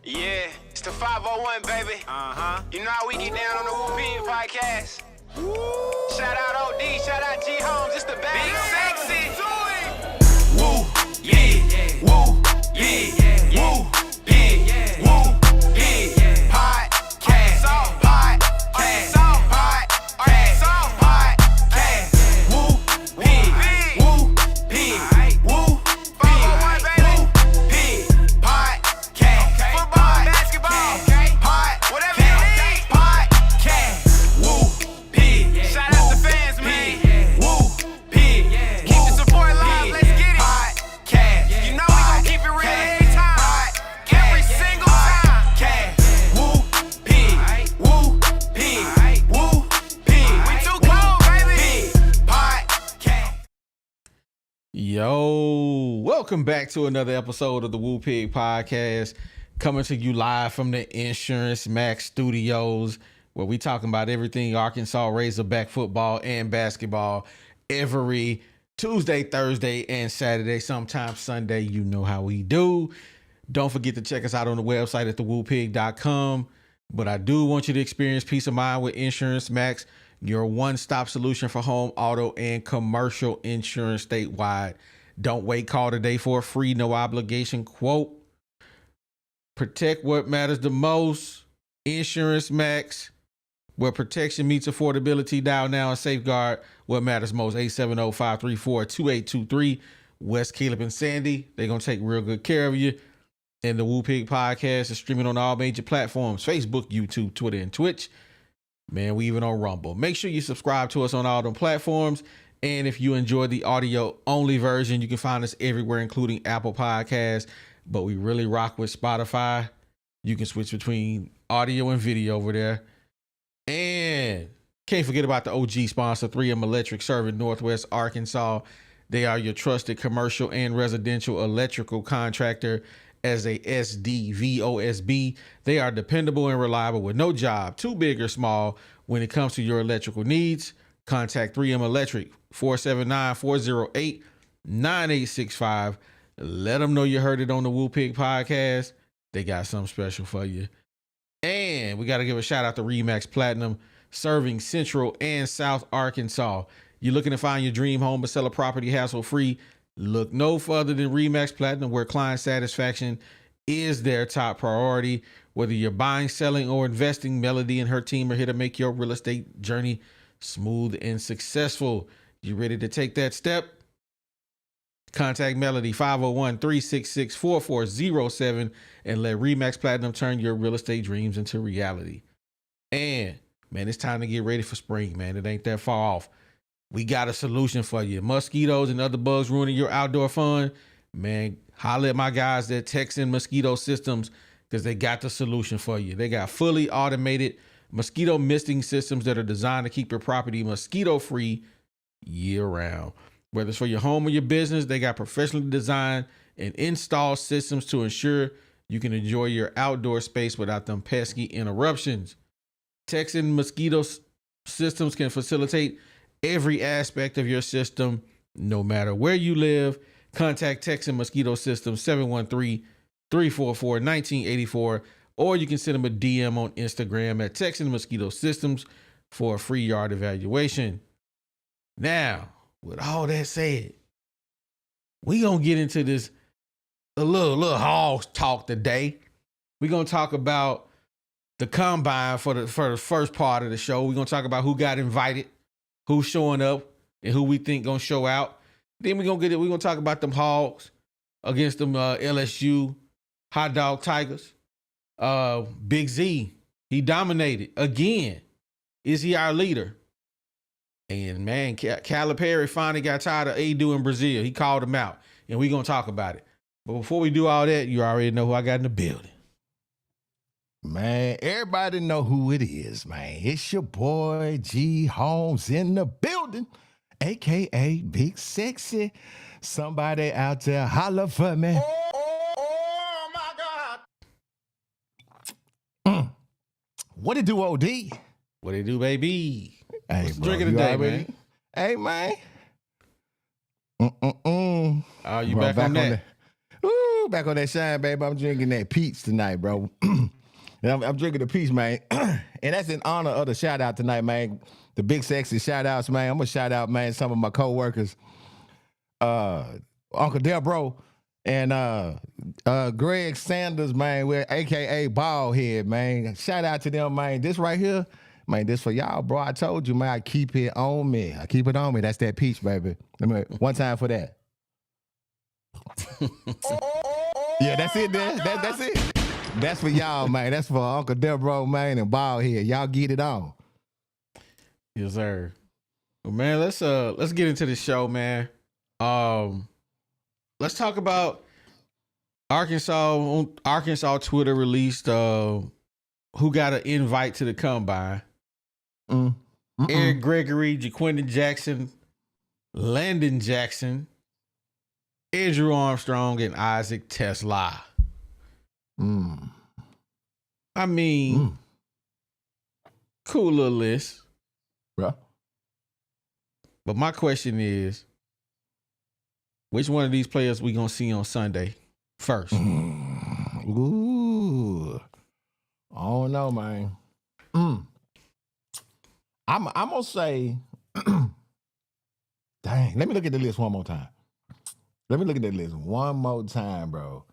Yeah, it's the 501, baby. You know how we get down on the Woo Pig podcast. Shout out OD, shout out G Holmes, it's the best. Big sexy. Woo, yeah, woo, yeah, woo, pig, woo, pig, podcast, podcast, podcast, woo, pig, woo, pig, woo, pig, pig, podcast, football, basketball, whatever you need, podcast, woo, pig, shout out to fans, man, woo, pig, keep the support alive, let's get it, podcast, you know we gon' keep it real every time, every single time, woo, pig, woo, pig, woo, pig, we too cold, baby, podcast. Yo, welcome back to another episode of the Woo Pig Podcast, coming to you live from the Insurance Max Studios, where we talking about everything Arkansas Razorback football and basketball every Tuesday, Thursday, and Saturday, sometimes Sunday. You know how we do. Don't forget to check us out on the website at thewoopig.com. But I do want you to experience peace of mind with Insurance Max, your one-stop solution for home, auto, and commercial insurance statewide. Don't wait. Call today for a free, no obligation quote. Protect what matters the most. Insurance Max, where protection meets affordability. Dial now and safeguard what matters most. 870-534-2823. West Caleb and Sandy. They're going to take real good care of you. And the Woo Pig Podcast is streaming on all major platforms: Facebook, YouTube, Twitter, and Twitch. Man, we even on Rumble. Make sure you subscribe to us on all them platforms. And if you enjoy the audio only version, you can find us everywhere, including Apple Podcasts. But we really rock with Spotify. You can switch between audio and video over there. And can't forget about the OG sponsor, 3M Electric, serving Northwest Arkansas. They are your trusted commercial and residential electrical contractor as a SDVOSB. They are dependable and reliable with no job, too big or small, when it comes to your electrical needs. Contact 3M Electric, 479-408-9865. Let them know you heard it on the Woo Pig Podcast. They got something special for you. And we got to give a shout out to Remax Platinum, serving Central and South Arkansas. You're looking to find your dream home or sell a property hassle-free? Look no further than Remax Platinum, where client satisfaction is their top priority. Whether you're buying, selling, or investing, Melody and her team are here to make your real estate journey smooth and successful. You ready to take that step? Contact Melody, 501-366-4407, and let Remax Platinum turn your real estate dreams into reality. And, man, it's time to get ready for spring, man. It ain't that far off. We got a solution for you. Mosquitoes and other bugs ruining your outdoor fun? Man, holler at my guys at Texan Mosquito Systems, because they got the solution for you. They got fully automated mosquito misting systems that are designed to keep your property mosquito-free year-round. Whether it's for your home or your business, they got professionally designed and installed systems to ensure you can enjoy your outdoor space without them pesky interruptions. Texan Mosquito Systems can facilitate every aspect of your system, no matter where you live. Contact Texan Mosquito Systems, 713-344-1984, or you can send them a DM on Instagram at Texan Mosquito Systems for a free yard evaluation. Now, with all that said, we gonna get into this a little hog talk today. We're gonna talk about the combine for the first part of the show. We're gonna talk about who got invited, who's showing up, and who we think gonna show out. Then we're gonna talk about them Hogs against them LSU Hot Dog Tigers. Big Z, he dominated again. Is he our leader? And man, Calipari finally got tired of Adu in Brazil. He called him out, and we're gonna talk about it. But before we do all that, you already know who I got in the building. Man, everybody know who it is, man. It's your boy G Holmes in the building, a.k.a. Big Sexy. Somebody out there holler for me. Oh my God. What it do, OD? What it do, baby? Hey, What's the bro, drink of the you day, already- man? Hey, man. Oh, you back on that? Ooh, Woo, back on that shine, baby. I'm drinking that peach tonight, bro. And I'm drinking the peach, man. And that's in honor of the shout out tonight, man. The big sexy shout outs, man. I'm gonna shout out, man, some of my co-workers. Uncle Delbro and Greg Sanders, man, we're aka Baldhead, man. Shout out to them, man. This right here, man, this for y'all, bro. I told you, man, I keep it on me. I keep it on me. That's that peach, baby. One time for that. Yeah, that's it, man. That's it. That's for y'all, man. That's for Uncle Delbro, man, and Baldhead. Y'all get it on. Yes, sir. Well, man, let's get into the show, man. Let's talk about Arkansas. Arkansas Twitter released who got an invite to the combine. Eric Gregory, Jaquindon Jackson, Landon Jackson, Andrew Armstrong, and Isaac Tesla. I mean, cool little list. Bro. But my question is, which one of these players we gonna see on Sunday first? Ooh, I don't know, man. I'm gonna say, dang. Let me look at the list one more time. Bro.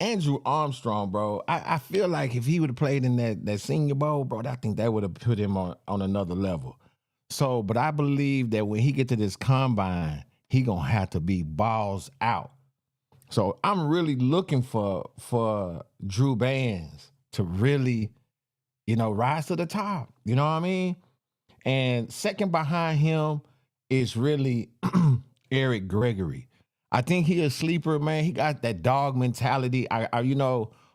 Andrew Armstrong, bro. I feel like if he would have played in that Senior Bowl, bro, I think that would have put him on another level. So, but I believe that when he get to this combine, he gonna have to be balls out. So I'm really looking for Drew Bands to really, rise to the top. You know what I mean? And second behind him is really Eric Gregory. I think he a sleeper, man. He got that dog mentality.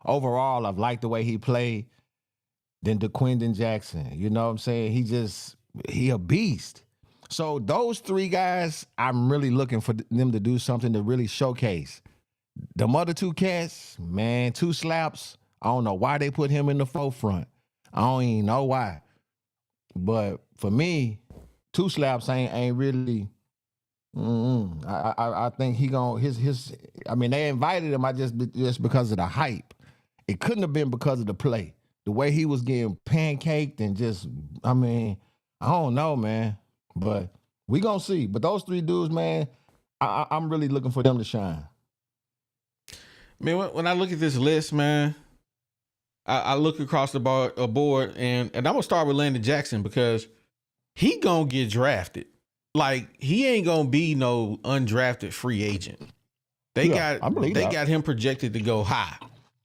Overall, I've liked the way he played. Then Jaquindon Jackson, you know what I'm saying? He a beast. So those three guys, I'm really looking for them to do something to really showcase. The other two cats, man, two slaps. I don't know why they put him in the forefront. I don't even know why. But for me, two slaps ain't really. I think he gonna his. I mean, they invited him. Just because of the hype. It couldn't have been because of the play. The way he was getting pancaked and just. I mean, I don't know, man. But we gonna see. But those three dudes, man, I'm really looking for them to shine. I mean, when I look at this list, man, I look across the board, and I'm gonna start with Landon Jackson because he gonna get drafted. Like, he ain't gonna be no undrafted free agent. They got him projected to go high.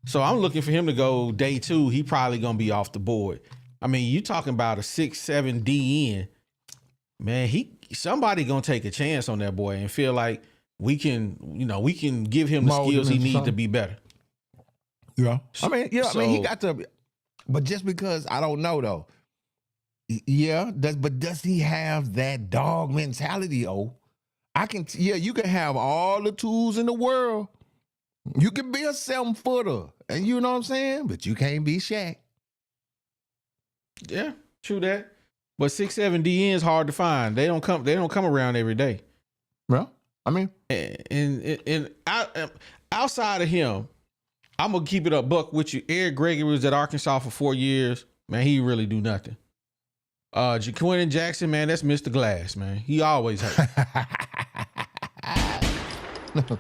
So I'm looking for him to go day 2. He probably gonna be off the board. I mean, you talking about a 6'7" DN. Man, somebody gonna take a chance on that boy and feel like we can give him the skills he needs to be better. Yeah. I mean, he got to, but just because I don't know though. Yeah, but does he have that dog mentality? You can have all the tools in the world. You can be a 7-footer, and you know what I'm saying? But you can't be Shaq. Yeah, true that. But 6'7" DN is hard to find. They don't come around every day. Well, I mean, and outside of him, I'm gonna keep it a buck with you. Eric Gregory was at Arkansas for 4 years. Man, he really do nothing. Jaquindon Jackson, man, that's Mr. Glass, man. He always hurt.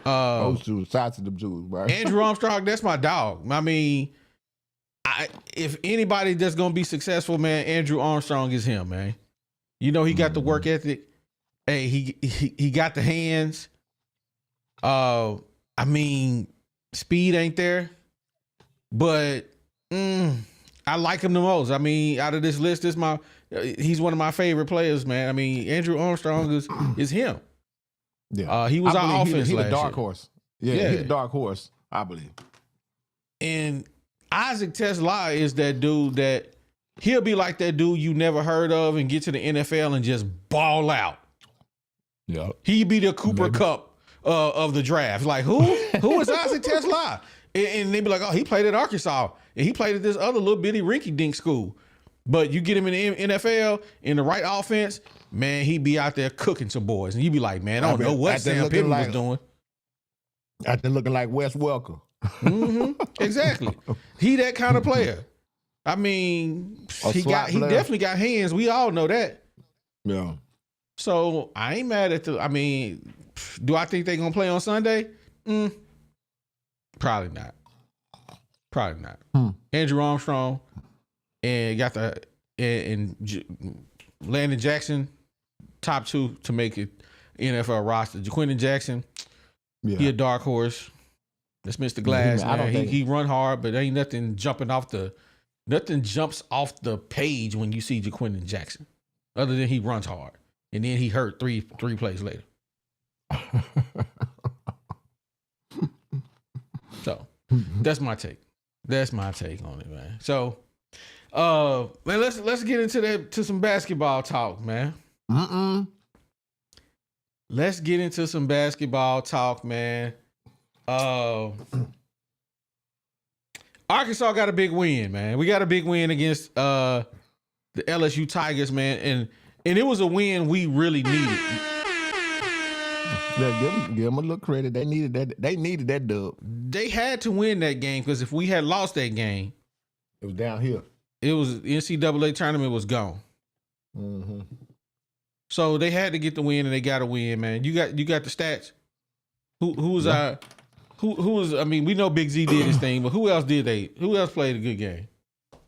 Those two sides of them Jews, bro. Andrew Armstrong, that's my dog. I mean, if anybody that's gonna be successful, man, Andrew Armstrong is him, man. He got the work ethic. Hey, he got the hands. I mean, speed ain't there, but I like him the most. I mean, out of this list, he's one of my favorite players, man. I mean, Andrew Armstrong is him. Yeah, he was our offense. He's a dark year. horse. Yeah, he's a dark horse, I believe. And Isaac Tesla is that dude that he'll be like that dude you never heard of and get to the NFL and just ball out. Yeah, he'd be the Cooper Kupp of the draft. Like, who is Isaac Tesla? And they'd be like, oh, he played at Arkansas and he played at this other little bitty rinky-dink school. But you get him in the NFL in the right offense, man, he'd be out there cooking some boys. And you'd be like, man, I don't know what Sam Pittman was doing. After looking like Wes Welker. Exactly. He that kind of player. I mean, he definitely got hands. We all know that. Yeah. So I ain't mad at I mean, do I think they gonna play on Sunday? Probably not. Probably not. Andrew Armstrong and got Landon Jackson, top 2 to make it NFL roster. Jaquindon Jackson, he a dark horse. That's Mr. Glass. He run hard, but ain't nothing nothing jumps off the page when you see Jaquindon Jackson, other than he runs hard. And then he hurt three plays later. So that's my take. That's my take on it, man. So, man, let's get into some basketball talk, man. Let's get into some basketball talk, man. Arkansas got a big win, man. We got a big win against the LSU Tigers, man, and it was a win we really needed. Yeah, give them a little credit. They needed that. They needed that dub. They had to win that game because if we had lost that game, it was downhill. It was NCAA tournament was gone. So they had to get the win, and they got to win, man. You got the stats. Who was I mean, we know Big Z did his thing, but who else played a good game?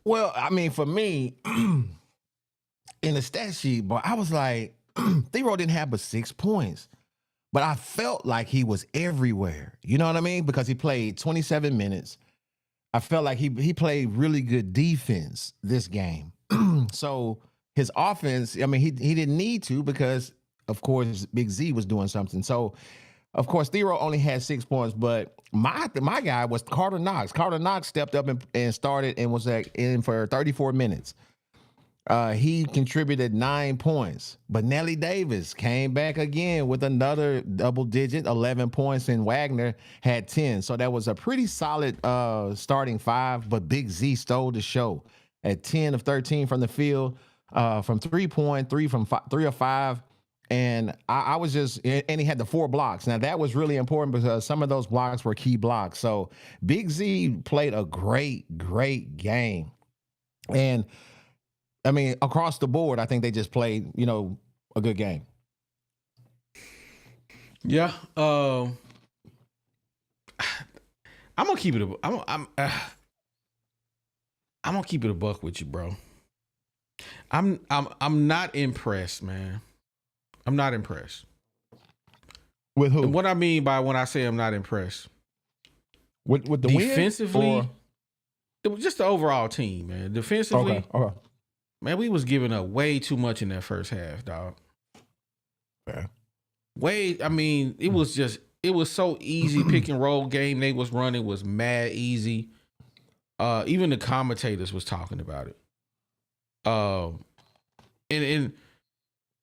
Well, I mean, for me, in the stat sheet, but I was like, Thero didn't have but 6 points. But I felt like he was everywhere. You know what I mean? Because he played 27 minutes. I felt like he played really good defense this game. So his offense, I mean, he didn't need to because, of course, Big Z was doing something. So, of course, Thero only had 6 points, but my guy was Carter Knox. Carter Knox stepped up and started and was in for 34 minutes. He contributed 9 points, but Nelly Davis came back again with another double-digit, 11 points, and Wagner had 10. So that was a pretty solid starting 5, but Big Z stole the show at 10 of 13 from the field, from 3-point, 3 of 5. And I was and he had the 4 blocks. Now, that was really important because some of those blocks were key blocks. So Big Z played a great, great game. And I mean, across the board, I think they just played, a good game. Yeah. I'm gonna keep it. I'm gonna keep it a buck with you, bro. I'm not impressed, man. I'm not impressed. With who? And what I mean by when I say I'm not impressed. With the defensively, it was just the overall team, man. Defensively. Okay. Man, we was giving up way too much in that first half, dog. Yeah. I mean, it was so easy. Pick and roll game they was running was mad easy. Even the commentators was talking about it. And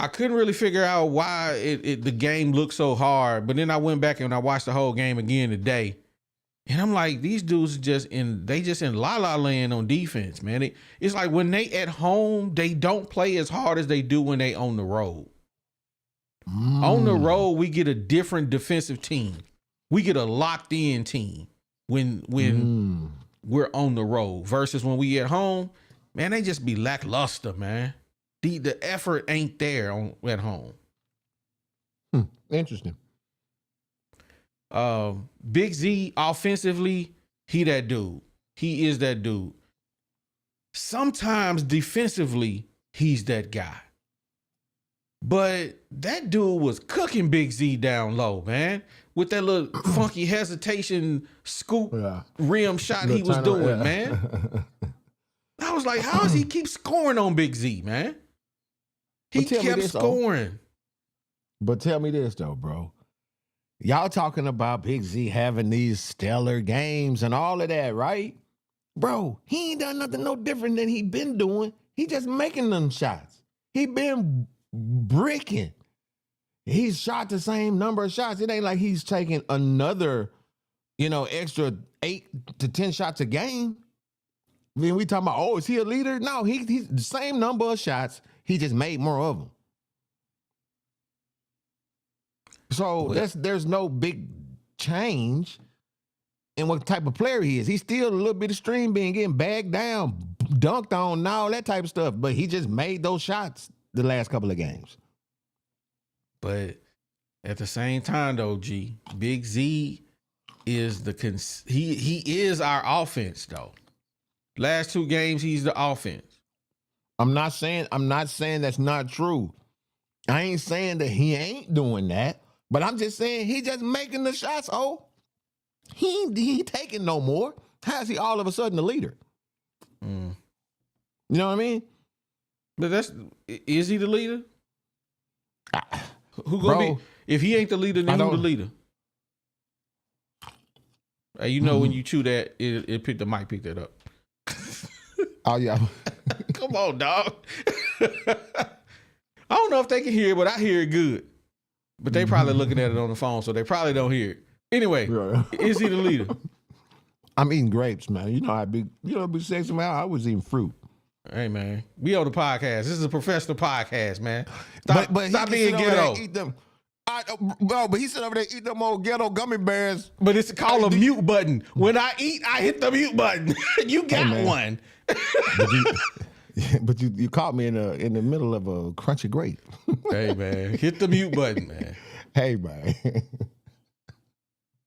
I couldn't really figure out why the game looked so hard. But then I went back and I watched the whole game again today. And I'm like, these dudes just in la-la land on defense, man. It's like when they at home, they don't play as hard as they do when they on the road. On the road, we get a different defensive team. We get a locked-in team when we're on the road versus when we at home, man, they just be lackluster, man. The effort ain't there at home. Interesting. Big Z offensively, he that dude. He is that dude. Sometimes defensively, he's that guy. But that dude was cooking Big Z down low, man. With that little funky hesitation scoop rim shot he was doing, man. I was like, how does he keep scoring on Big Z, man? He kept scoring. But tell me this, though, bro. Y'all talking about Big Z having these stellar games and all of that, right? Bro, he ain't done nothing no different than he been doing. He just making them shots. He been bricking. He's shot the same number of shots. It ain't like he's taking another, extra 8 to 10 shots a game. I mean, we talking about, is he a leader? No, he's the same number of shots. He just made more of them. So there's no big change in what type of player he is. He's still a little bit of stream being getting bagged down, dunked on, and all that type of stuff. But he just made those shots the last couple of games. But at the same time, though, G, Big Z is he is our offense, though. Last 2 games, he's the offense. I'm not saying that's not true. I ain't saying that he ain't doing that, but I'm just saying he just making the shots. Oh, he ain't taking no more. How is he all of a sudden the leader? You know what I mean? But is he the leader? Who gonna Bro, be? If he ain't the leader, then who the leader? Hey, you know when you chew that, it picked the mic, picked that up. Oh yeah. Come on, dog. I don't know if they can hear it, but I hear it good. But they probably looking at it on the phone, so they probably don't hear it. Anyway, is he the leader? I'm eating grapes, man. You know how big, be sexy, man. I was eating fruit. Hey, man, we on the podcast. This is a professional podcast, man. But Stop being ghetto. But he sit over there eat them old ghetto gummy bears. But it's called a mute button. When I eat, I hit the mute button. You got one. But you caught me in the middle of a crunchy grape. Hey, man, hit the mute button, man. Hey, man.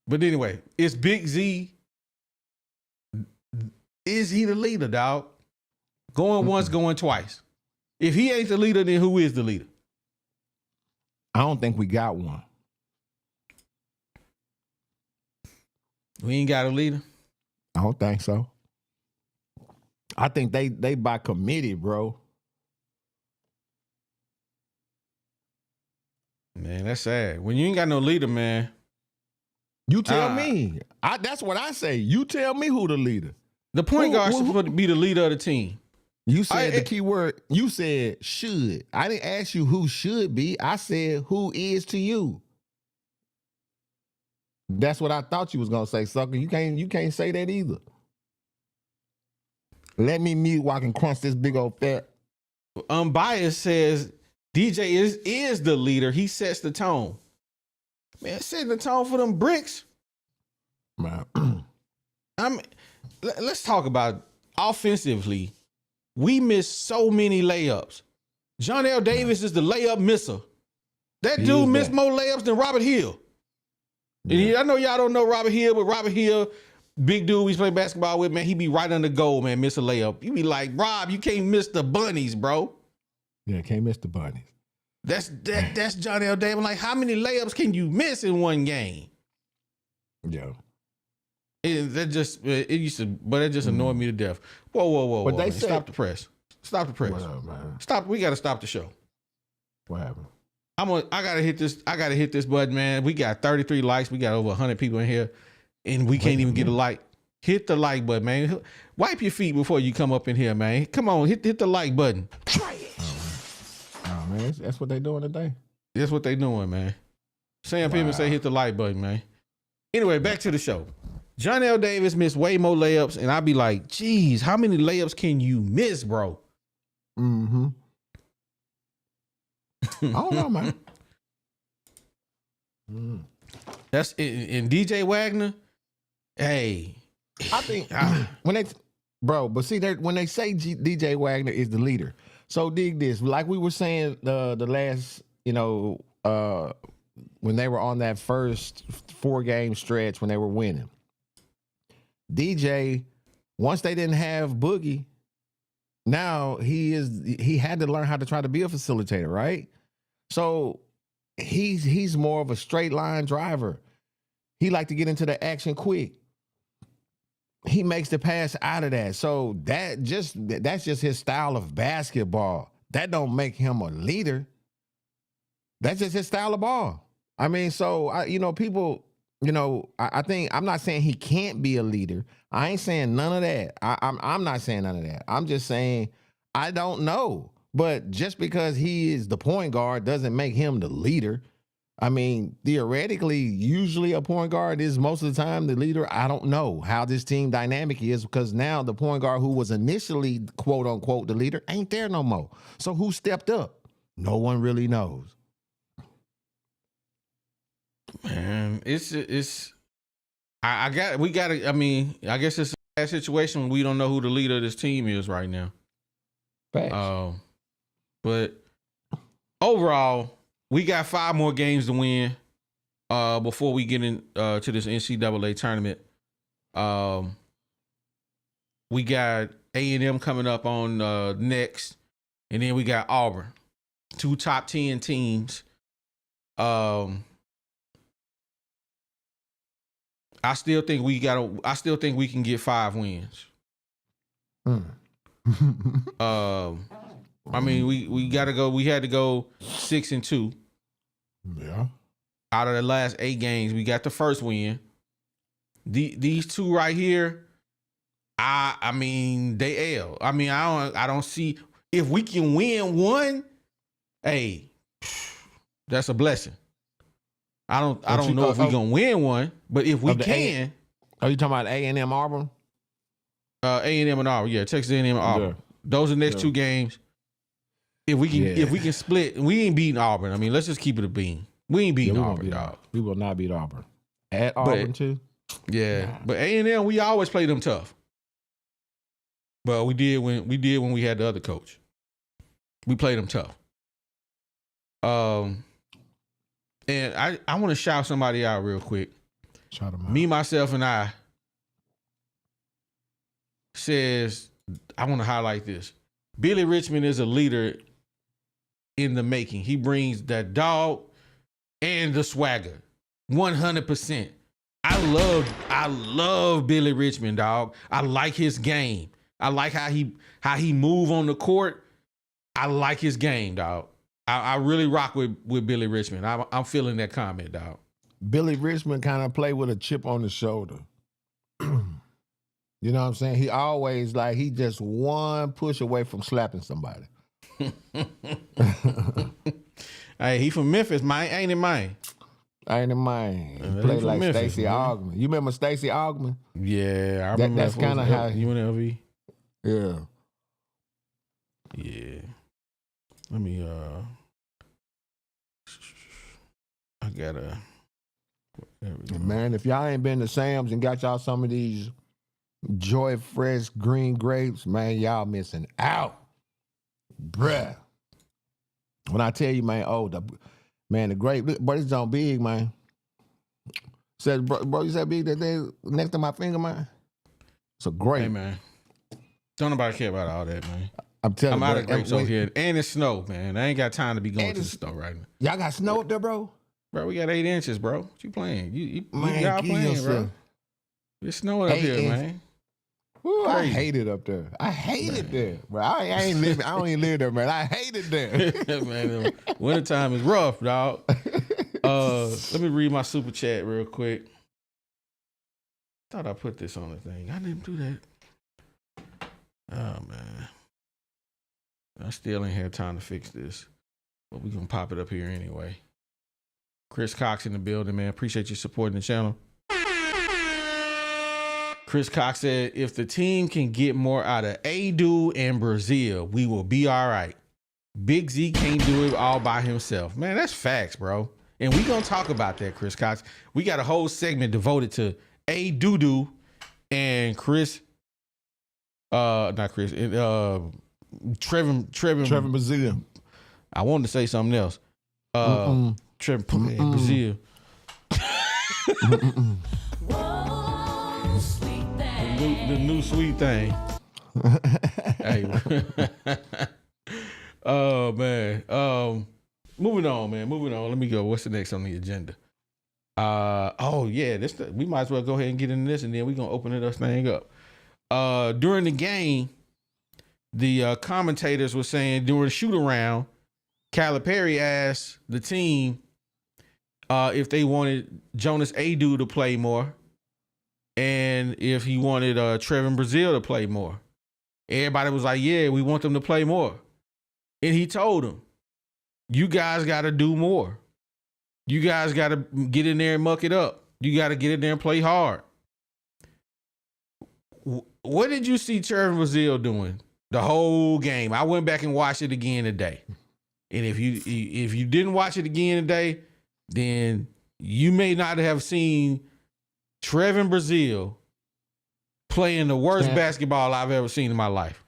But anyway, it's Big Z. Is he the leader, dog? Going once, going twice. If he ain't the leader, then who is the leader? I don't think we got one. We ain't got a leader? I don't think so. I think they by committee, bro. Man, that's sad. When you ain't got no leader, man. You tell me. That's what I say. You tell me who the leader. The point guard is supposed to be the leader of the team. You said the key word. You said should. I didn't ask you who should be. I said who is to you. That's what I thought you was gonna say, sucker. You can't say that either. Let me mute while I can crunch this big old fat. Unbiased says DJ is the leader. He sets the tone. Man, setting the tone for them bricks. Man. Let's talk about offensively. We miss so many layups. John L. Davis is the layup misser. That dude missed more layups than Robert Hill. Yeah. And I know y'all don't know Robert Hill, but Robert Hill, big dude we play basketball with, man, he be right under goal, man, miss a layup. You be like, Rob, you can't miss the bunnies, bro. Yeah, can't miss the bunnies. That's John L. Davis. Like, how many layups can you miss in one game? Yeah. It just annoyed me to death. Whoa. But they man. Stop the press. Stop the press. What up, man? Stop. We got to stop the show. What happened? I gotta hit this button, man. We got 33 likes. We got over 100 people in here, and we can't even get a like. Hit the like button, man. Wipe your feet before you come up in here, man. Come on, hit the like button. Try it. Oh man, that's what they doing today. That's what they doing, man. Sam Pittman say hit the like button, man. Anyway, back to the show. John L. Davis missed way more layups, and I'd be like, geez, how many layups can you miss, bro? Mm-hmm. I don't know, man. That's it. And DJ Wagner, hey. I think when they say DJ Wagner is the leader. So dig this. Like we were saying the last, when they were on that first 4-game stretch when they were winning. DJ, once they didn't have Boogie, now he had to learn how to try to be a facilitator, right? So he's more of a straight line driver. He like to get into the action quick. He makes the pass out of that. So that's just his style of basketball. That don't make him a leader. That's just his style of ball. I mean, so people, I think I'm not saying he can't be a leader. I ain't saying none of that. I'm not saying none of that. I'm just saying I don't know. But just because he is the point guard doesn't make him the leader. I mean, theoretically, usually a point guard is most of the time the leader. I don't know how this team dynamic is because now the point guard who was initially, quote unquote, the leader ain't there no more. So who stepped up? No one really knows. Man, it's I mean, I guess it's a bad situation when we don't know who the leader of this team is right now. Facts. But overall, we got 5 more games to win before we get in to this NCAA tournament. We got A&M coming up on next, and then we got Auburn, 2 top 10 teams. I still think we can get 5 wins. I mean, we gotta go. We had to go 6-2. Yeah. Out of the last 8 games, we got the first win. These 2 right here, I mean, they L. I mean, I don't see if we can win one. Hey, that's a blessing. I don't know if we're gonna win one, but if we can. Are you talking about A&M Auburn? A&M and Auburn, yeah, Texas A&M and Auburn. Yeah. Those are the next 2 games. If we can split, we ain't beating Auburn. I mean, let's just keep it a bean. We ain't beating Auburn, dog. We will not beat Auburn. At Auburn too. Yeah, nah. But A&M, we always play them tough. But we did when we had the other coach. We played them tough. And I want to shout somebody out real quick. Shout them out. Me, myself, and I says, I want to highlight this. Billy Richmond is a leader in the making. He brings that dog and the swagger. 100%. I love Billy Richmond, dog. I like his game. I like how he move on the court. I like his game, dog. I really rock with Billy Richmond. I'm feeling that comment, dog. Billy Richmond kind of play with a chip on his shoulder. You know what I'm saying? He always he just one push away from slapping somebody. Hey, he from Memphis, man. Ain't it, man? Ain't it, man? He played like Stacey Augman. You remember Stacey Augman? Yeah, I remember. That's kind of how UNLV. Yeah. Yeah. Let me I gotta man, if y'all ain't been to Sam's and got y'all some of these Joy Fresh green grapes, man, y'all missing out. Bruh. When I tell you, man, the grape, boy, this John big, man. Said, bro, you said big that day next to my finger, man? It's a grape. Hey, man. Don't nobody care about all that, man. I'm telling you, I'm out of grapes over here. And it's snow, man. I ain't got time to be going to the snow right now. Y'all got snow up there, bro? Bro, we got 8 inches, bro. What you playing? Man, y'all playing, bro. It's snowing up here, man. Ooh, I hate it up there. I hate it there. Bro, I don't even live there, man. I hate it there. Man, wintertime is rough, dog. Let me read my super chat real quick. Thought I put this on the thing. I didn't do that. Oh, man. I still ain't had time to fix this. But we're going to pop it up here anyway. Chris Cox in the building, man. Appreciate you supporting the channel. Chris Cox said, if the team can get more out of Adu and Brazil, we will be all right. Big Z can't do it all by himself. Man, that's facts, bro. And we going to talk about that, Chris Cox. We got a whole segment devoted to Adu and Chris. Not Chris. Trevin Brazil. I wanted to say something else. Trevin Brazil. The new sweet thing. Hey. Oh man. Moving on, man. Let me go. What's the next on the agenda? We might as well go ahead and get into this, and then we're gonna open this thing up. During the game, the commentators were saying during the shoot around, Calipari asked the team if they wanted Jonas Adu to play more, and if he wanted Trevin Brazil to play more. Everybody was like, yeah, we want them to play more. And he told them, you guys got to do more. You guys got to get in there and muck it up. You got to get in there and play hard. What did you see Trevin Brazil doing the whole game? I went back and watched it again today. And if you didn't watch it again today, then you may not have seen Trevin Brazile playing the worst basketball I've ever seen in my life.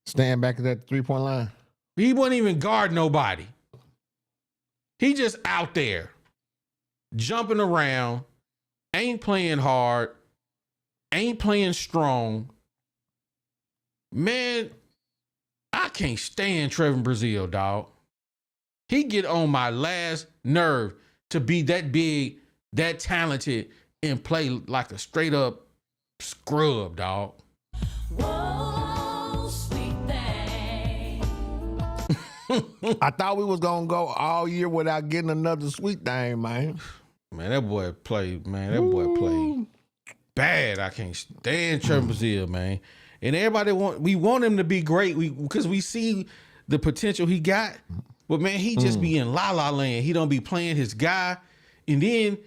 Stand back at that 3-point line. He wasn't even guard nobody. He just out there jumping around, ain't playing hard, ain't playing strong. Man, I can't stand Trevin Brazile, dog. He get on my last nerve to be that big, that talented, and play like a straight up scrub, dog. Whoa, sweet thing. I thought we was gonna go all year without getting another sweet thing, man. Man, that boy played, man. That boy played bad. I can't stand Trevin Brazile, man. And everybody we want him to be great because we see the potential he got. But man, he just be in la-la land. He don't be playing his guy. And then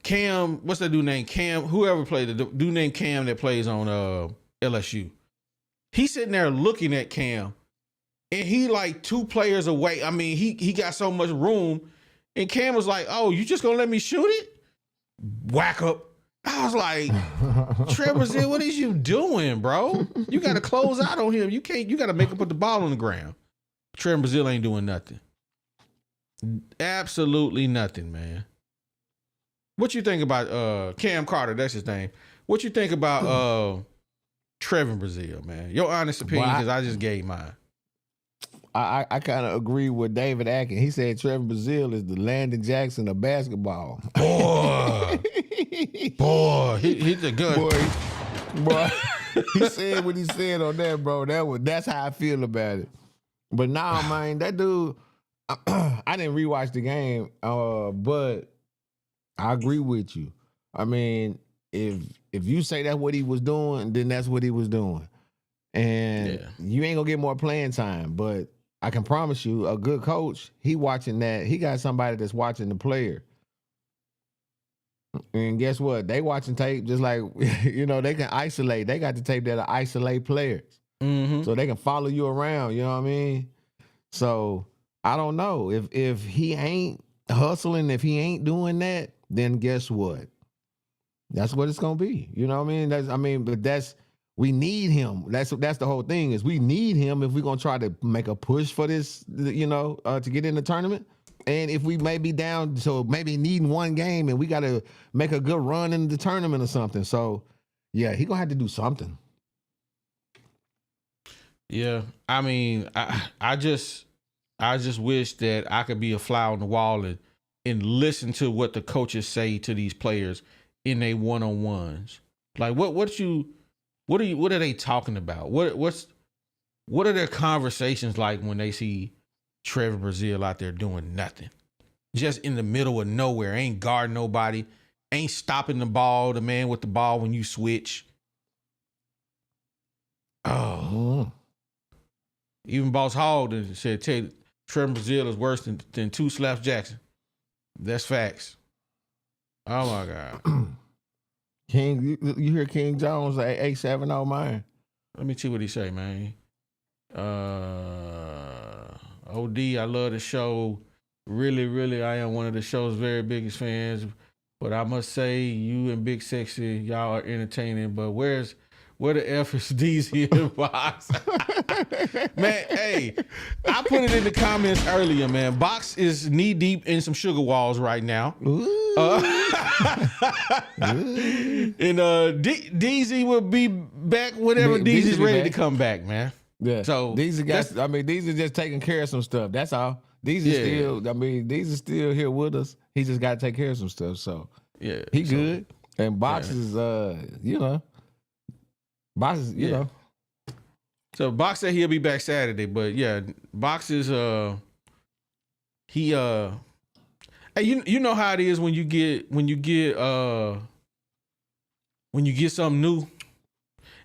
Cam, what's that dude named Cam? Whoever played the dude named Cam that plays on LSU. He's sitting there looking at Cam. And he like 2 players away. I mean, he got so much room. And Cam was like, "Oh, you just gonna let me shoot it?" Whack up. I was like, Trevor Brazile, what is you doing, bro? You got to close out on him. You got to make him put the ball on the ground. Trevor Brazile ain't doing nothing. Absolutely nothing, man. What you think about Cam Carter? That's his name. What you think about Trevor Brazile, man? Your honest opinion, because I just gave mine. I kind of agree with David Atkins. He said Trevor Brazile is the Landon Jackson of basketball. Boy, he's a good boy. He said what he said on that, bro. That's how I feel about it. But nah, man, that dude. I didn't rewatch the game, but I agree with you. I mean, if you say that's what he was doing, then that's what he was doing, and you ain't gonna get more playing time. But I can promise you, a good coach, he watching that. He got somebody that's watching the player. And guess what? They watching tape just like, they can isolate. They got the tape that'll isolate players. Mm-hmm. So they can follow you around, you know what I mean? So I don't know. If he ain't hustling, if he ain't doing that, then guess what? That's what it's gonna be. You know what I mean? We need him. That's the whole thing, is we need him if we're gonna try to make a push for this, to get in the tournament. And if we may be down, so maybe needing one game and we gotta make a good run in the tournament or something. So yeah, he gonna have to do something. Yeah. I mean, I just wish that I could be a fly on the wall and listen to what the coaches say to these players in their one-on-ones. Like what are they talking about? What are their conversations like when they see Trevor Brazile out there doing nothing? Just in the middle of nowhere, ain't guarding nobody, ain't stopping the ball, the man with the ball when you switch. Oh. Even Boss Hall said, Trevor Brazile is worse than 2 Slaps Jackson. That's facts. Oh my God. King, you hear King Jones at 870, man? Let me see what he say, man. OD, I love the show. Really, really, I am one of the show's very biggest fans. But I must say, you and Big Sexy, y'all are entertaining. But where the F is DZ in the box? Man, hey, I put it in the comments earlier, man. Box is knee deep in some sugar walls right now. And DZ will be back whenever DZ's ready to come back, man. Yeah. So DZ just taking care of some stuff. That's all. DZ still here with us. He just got to take care of some stuff. So yeah, he good. And Box is, Box is, you know. So Box said he'll be back Saturday, but yeah, Box is hey, you know how it is when you get something new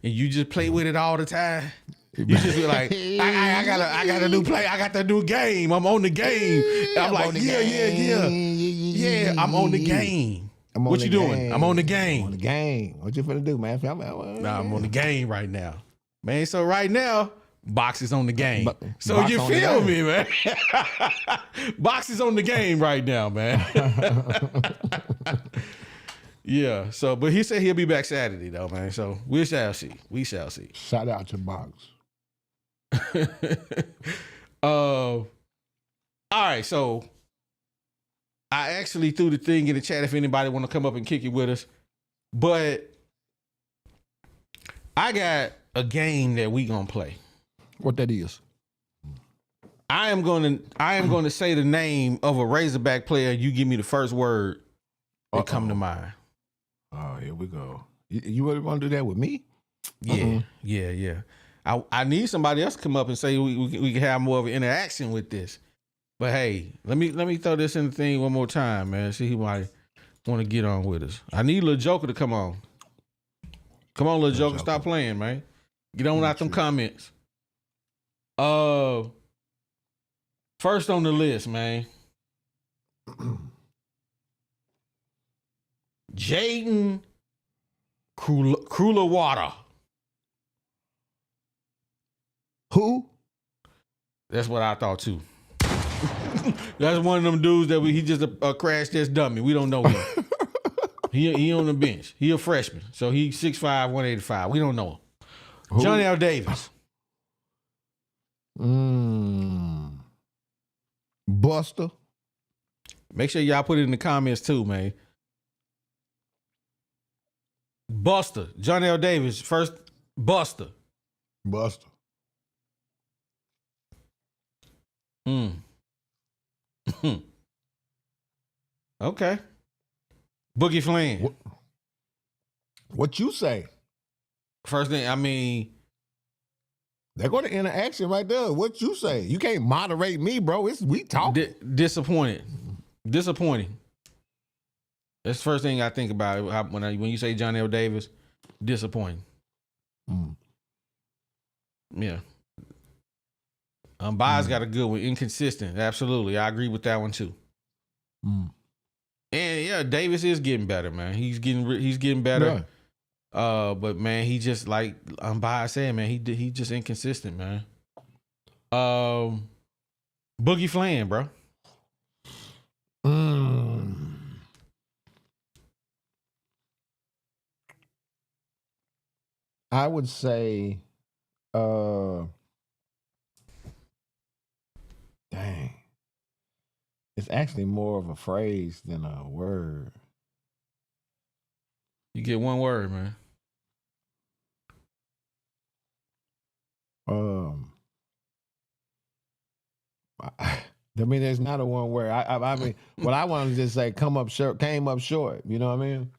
and you just play with it all the time. You just be like, I got a new play, I got the new game. I'm on the game. I'm like, yeah. I'm on the game. What you doing? I'm on the game. I'm on the game. What you finna do, man? Nah, I'm on the game right now, man. So right now, Box is on the game. So Box you on the feel game. me, man? Box is on the game right now, man. Yeah. So, but he said he'll be back Saturday though, man. So we shall see. We shall see. Shout out to Box. All right. So I actually threw the thing in the chat if anybody want to come up and kick it with us, but I got a game that we gonna play. What that is? I am going to say the name of a Razorback player. You give me the first word that come to mind. Oh, here we go. You really want to do that with me? Yeah, yeah. I need somebody else to come up and say we can have more of an interaction with this. But hey, let me throw this in the thing one more time, man. See who might want to get on with us. I need Lil Joker to come on. Come on, Lil Joker, stop playing, man. Get on out them comments. First on the list, man. Jaden Water. Who? That's what I thought too. That's one of them dudes that he just a crash test dummy. We don't know him. he on the bench. He a freshman, so he's 6'5", 185. We don't know him. Who? Johnny L. Davis. Buster. Make sure y'all put it in the comments too, man. Buster. Johnny L. Davis. First, Buster. Buster. Okay. Boogie Flynn. What you say? First thing, I mean, they're going to interaction right there. What you say? You can't moderate me, bro. We talking. Disappointing. That's the first thing I think about when you say Johnny L. Davis. Disappointing. Yeah. Bias got a good one. Inconsistent. Absolutely. I agree with that one too. And yeah, Davis is getting better, man. He's getting better. Yeah. But man, he just like Bias said, man, he just inconsistent, man. Boogie Flynn, bro. I would say, dang, it's actually more of a phrase than a word. You get one word, man. I mean, there's not a one word. I mean, what I want to just say, came up short. You know what I mean?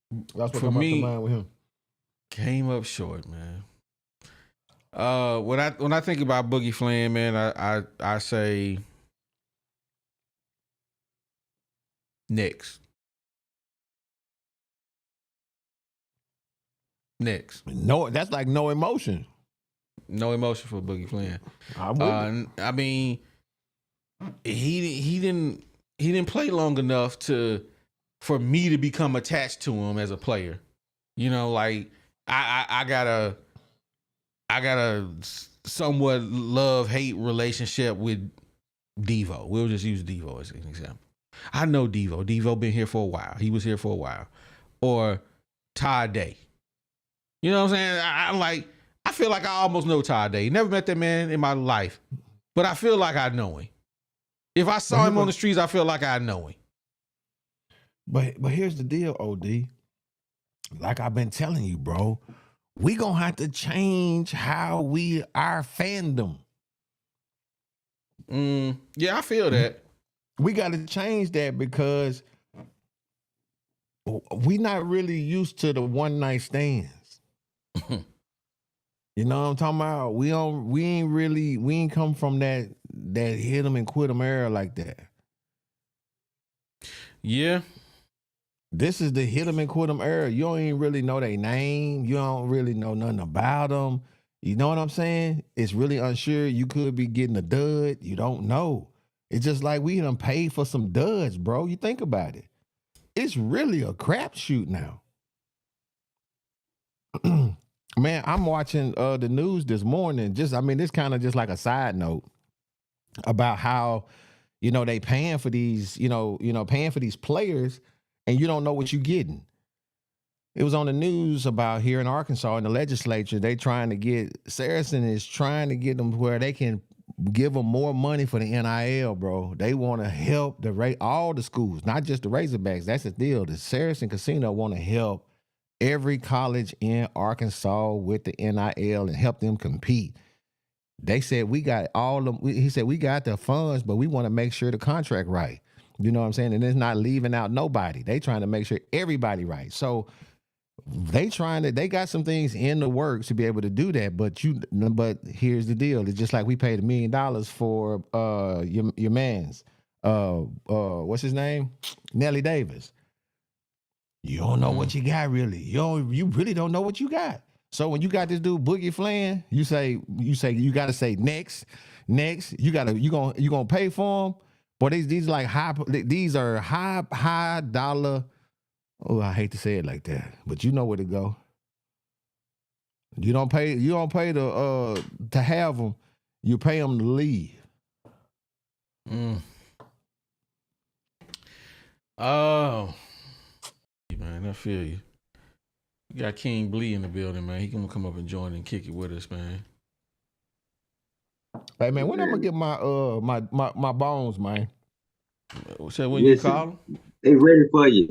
That's what comes to mind with him. Came up short, man. When I think about Boogie Flynn, man, I say next. No, that's like no emotion. No emotion for Boogie Flynn. I mean, he didn't play long enough for me to become attached to him as a player. You know, like I got a somewhat love-hate relationship with Devo. We'll just use Devo as an example. I know Devo. Devo been here for a while. He was here for a while. Or Todd Day. You know what I'm saying? I feel like I almost know Todd Day. Never met that man in my life, but I feel like I know him. If I saw him on the streets, I feel like I know him. But here's the deal, OD. Like I've been telling you, bro, we gonna have to change our fandom. Yeah, I feel that. We got to change that because we not really used to the one night stands. You know what I'm talking about? We ain't come from that hit 'em and quit 'em era like that. Yeah. This is the hit 'em and quit 'em era. You don't even really know their name. You don't really know nothing about them. You know what I'm saying? It's really unsure. You could be getting a dud. You don't know. It's just like we done paid for some duds, bro. You think about it. It's really a crapshoot now. Man, I'm watching the news this morning. This kind of just like a side note about how, they paying for these, paying for these players, and you don't know what you're getting. It was on the news about here in Arkansas in the legislature. Saracen is trying to get them where they can give them more money for the NIL, bro. They want to help all the schools, not just the Razorbacks. That's the deal. The Saracen Casino want to help every college in Arkansas with the NIL and help them compete. They said we got he said we got the funds, but we want to make sure the contract right. You know what I'm saying? And it's not leaving out nobody. They trying to make sure everybody right. So they got some things in the works to be able to do that. But here's the deal. It's just like we paid $1 million for your man's what's his name? Nelly Davis. You don't know what you got really. You really don't know what you got. So when you got this dude Boogie Flan, you got to say next. You gonna pay for him. But these are high dollar. Oh, I hate to say it like that, but you know where to go. You don't pay to have them. You pay them to leave. Oh, man, I feel you. You got King Blee in the building, man. He gonna come up and join and kick it with us, man. Hey, man, when I'm gonna get my bones, man? So when you call him? They ready for you.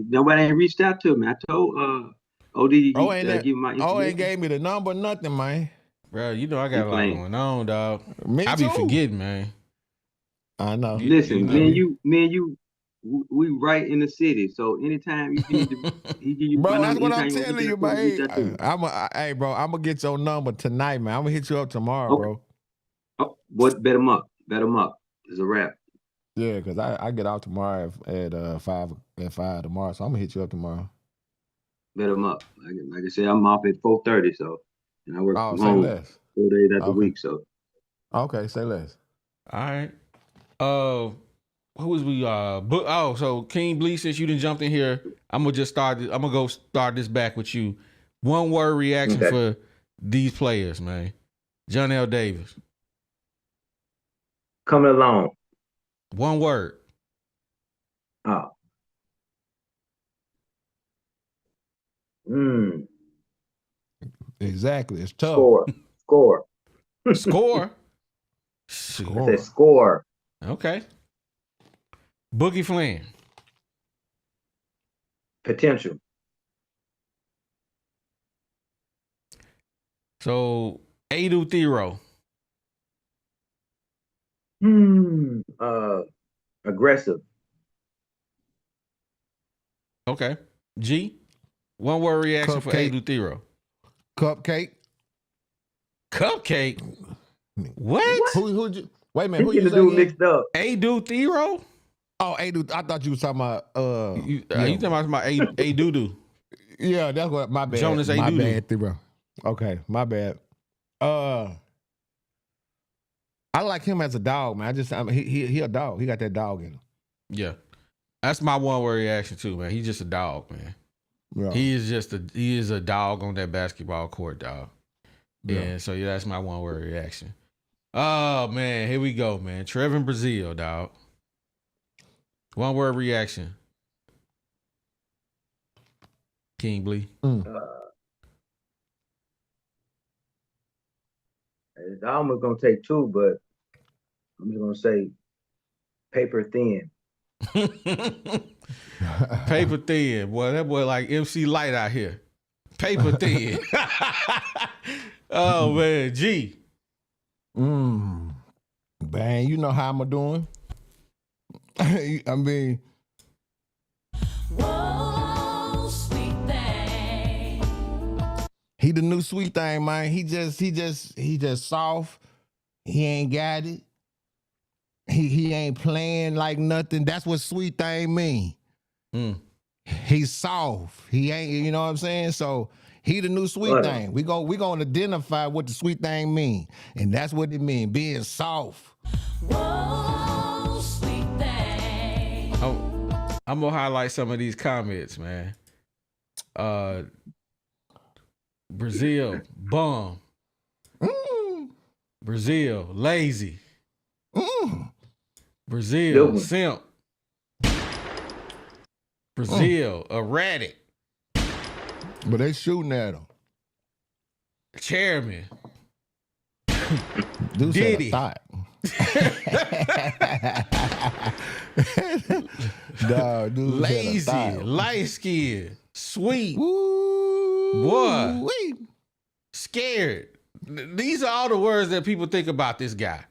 Nobody ain't reached out to me. I told OD to give my information. Ain't gave me the number, nothing, man. Bro, you know I got a lot going on, dog. I be forgetting, man. I know. Listen, me and you, we right in the city. So anytime you need to, he give you. Bro, that's what I'm telling you, man. Hey, bro, I'm gonna get your number tonight, man. I'm gonna hit you up tomorrow, bro. Oh, what? Bet him up. It's a wrap. Yeah, because I get out tomorrow at 5 tomorrow, so I'm gonna hit you up tomorrow. Bet him up. Like I said, I'm off at 4:30, so and I work from say home less. 4 days out the week. So okay, say less. All right. Who was we? So King Blee, since you done jumped in here, I'm gonna go start this back with you. One word reaction for these players, man. John L. Davis. Coming along. One word. Oh. Exactly. It's tough. Score. Score. I said score. Okay. Boogie Flan. Potential. So Adu Thero. Aggressive. Okay. G. One word reaction for Adu Thero. Cupcake. What? Who? Wait a minute. Who you you do mixed up? Adu Thero? Oh, Adu. I thought you was talking about you talking about Adudu? Yeah, that's what. My bad. Jonas my Adudu. bad, Thero. Okay, my bad. I like him as a dog, man. He a dog. He got that dog in him. Yeah. That's my one word reaction too, man. He's just a dog, man. Yeah. He is a dog on that basketball court, dog. Yeah. And so that's my one word reaction. Oh man, here we go, man. Trevin Brazil, dog. One word reaction. King Blee. It's almost gonna take two, but I'm just gonna say paper thin. Paper thin, boy. That boy like MC Light out here. Paper thin. Oh man, G. Man, you know how I'm doing. I mean, Whoa, sweet thing. he the new sweet thing, man. He just soft. He ain't got it. He ain't playing like nothing. That's what sweet thing mean. He's soft. He ain't, you know what I'm saying? So he the new sweet thing. We gonna identify what the sweet thing mean. And that's what it mean, being soft. Whoa, sweet thing. I'm gonna highlight some of these comments, man. Brazil, bum. Brazil, lazy. Brazil, one. simp. Brazil, erratic. But they shooting at him. Chairman. Dude Diddy. said a thought. Dude Lazy, said a thought. light skin, sweet, Woo, Boy. wee. scared. These are all the words that people think about this guy.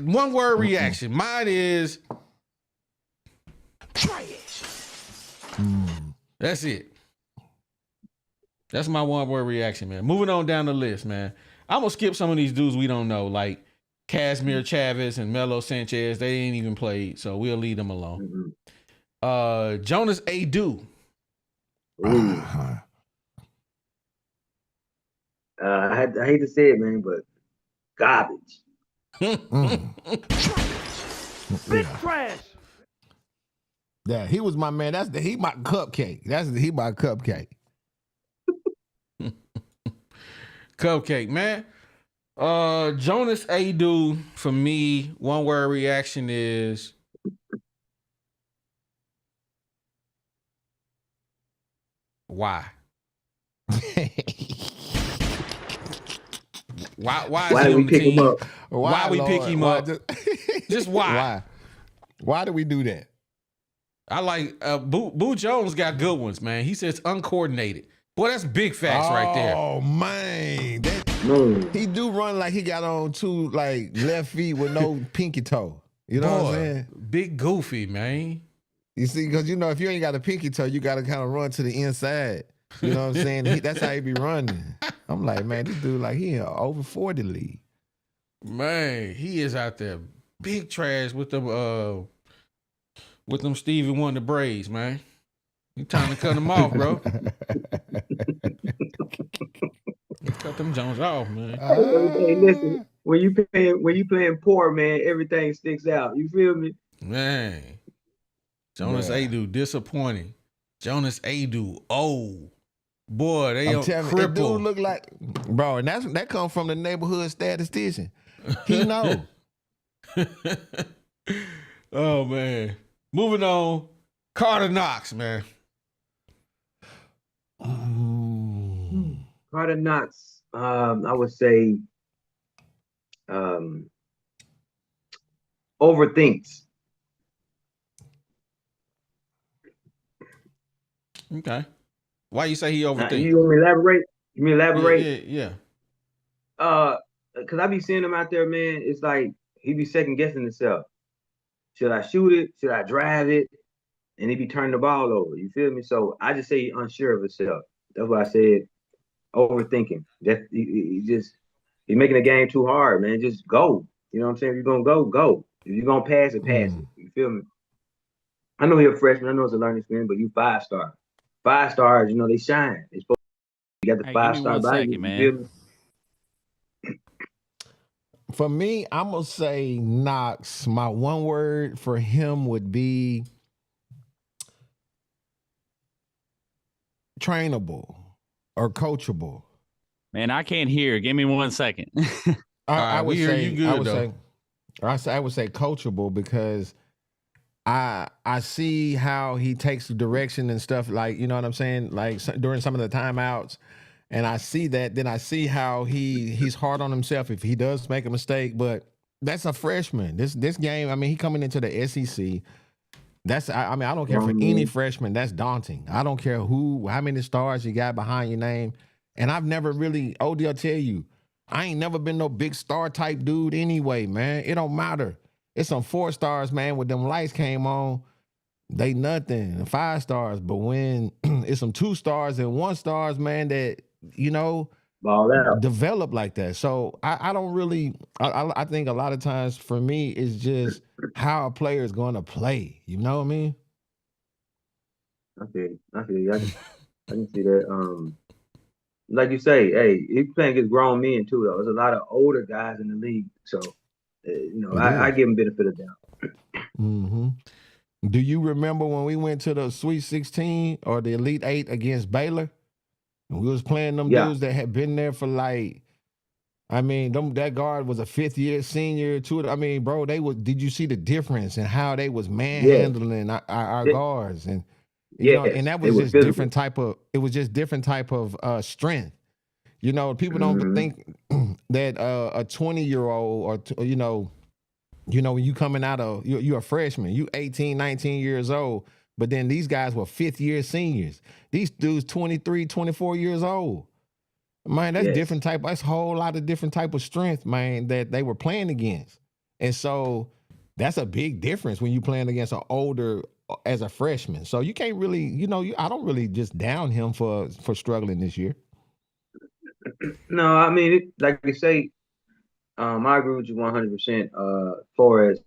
One word reaction. Mine is trash. That's it. That's my one word reaction, man. Moving on down the list, man. I'm gonna skip some of these dudes we don't know, like Casimir Chavez and Melo Sanchez. They ain't even played, so we'll leave them alone. Jonas Adu. I hate to say it, man, but garbage. Big trash. Yeah, he was my man. He my cupcake. He my cupcake. Cupcake, man. Jonas Adu, for me, one word reaction is why? Why Why is he did we on the pick him team? up? Why we pick him up? Just why? Why do we do that? I like Boo Jones got good ones, man. He says uncoordinated. Boy, that's big facts right there. Oh man, he do run like he got on two like left feet with no pinky toe. You know what I'm saying? Big goofy, man. You see, because you know if you ain't got a pinky toe, you got to kind of run to the inside. You know what I'm saying? That's how he be running. I'm like, man, this dude like he in over 40 league. Man, he is out there big trash with them Stevie Wonder braids, man. You time to cut them off, bro. Cut them Jones off, man. Hey, listen, when you playing poor, man, everything sticks out. You feel me? Man. Jonas Adu, disappointing. Jonas Adu, boy, they I'm telling you, that crippled. dude look like, bro, and that comes from the neighborhood statistician. He know. Oh man. Moving on. Carter Knox, man. Carter Knox, I would say overthinks. Okay. Why you say he overthinks? You want me to elaborate? You mean elaborate? Yeah. Cause I be seeing him out there, man. It's like he be second guessing himself. Should I shoot it? Should I drive it? And he be turning the ball over. You feel me? So I just say he unsure of himself. That's what I said. Overthinking. He's making the game too hard, man. Just go. You know what I'm saying? If you're gonna go. If you're gonna pass it, pass it. You feel me? I know you're a freshman. I know it's a learning experience, but you 5-star. 5 stars, you know, they shine. They supposed to, you got the 5-star body. You feel me? For me, I'm gonna say Knox. My one word for him would be trainable or coachable. Man, I can't hear. Give me 1 second. I would say you good, I would say coachable because I see how he takes the direction and stuff, like, you know what I'm saying, like during some of the timeouts, and I see that. Then I see how he's hard on himself if he does make a mistake. But that's a freshman. This game, I mean, he coming into the SEC. I don't care for any freshman. That's daunting. I don't care how many stars you got behind your name. And I've never really, I'll tell you, I ain't never been no big star type dude anyway, man. It don't matter. It's some 4 stars, man. When them lights came on, they nothing. 5 stars. But when it's some 2 stars and 1 stars, man, that, you know, ball out, develop like that. So I don't really, I think a lot of times for me, it's just how a player is going to play. You know what I mean? I feel you. I can see that. Like you say, hey, he's playing against grown men too, though. There's a lot of older guys in the league, so you know, I give him benefit of doubt. Mm-hmm. Do you remember when we went to the Sweet 16 or the Elite 8 against Baylor? And we was playing them dudes that had been there for like, I mean, that guard was a 5th-year senior. I mean, bro, did you see the difference in how they was Yeah, manhandling our it, guards? And, and yes, that they was were just physical. it was just different type of strength. People don't Hmm. think that a 20-year-old or, when you coming out of, you're a freshman, you 18, 19 years old, but then these guys were 5th-year seniors. These dudes 23, 24 years old. Man, Yes. that's a whole lot of different type of strength, man, that they were playing against. And so that's a big difference when you playing against an older as a freshman. So you can't really, I don't really just down him for struggling this year. No, I mean, like you say, I agree with you 100%. For as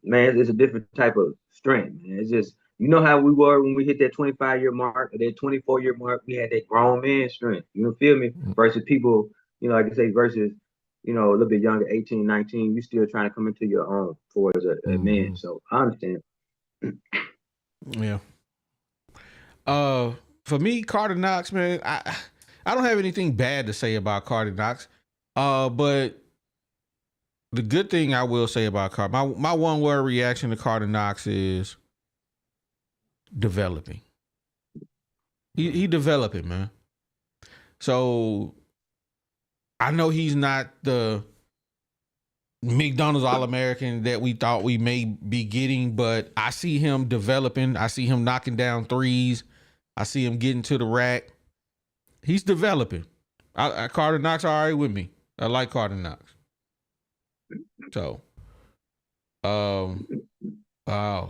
man, it's a different type of strength, man. It's just how we were when we hit that 25-year mark or that 24-year mark. We had that grown man strength. You feel me? Versus people, like I say, versus a little bit younger, 18, 19. You still trying to come into your own for as a man. Mm-hmm. So I understand. Yeah. For me, Carter Knox, man, I don't have anything bad to say about Carter Knox. But the good thing I will say about Carter, my one word reaction to Carter Knox is developing. He developing, man. So I know he's not the McDonald's All-American that we thought we may be getting, but I see him developing. I see him knocking down threes. I see him getting to the rack. He's developing. Carter Knox all right with me. I like Carter Knox. So, oh,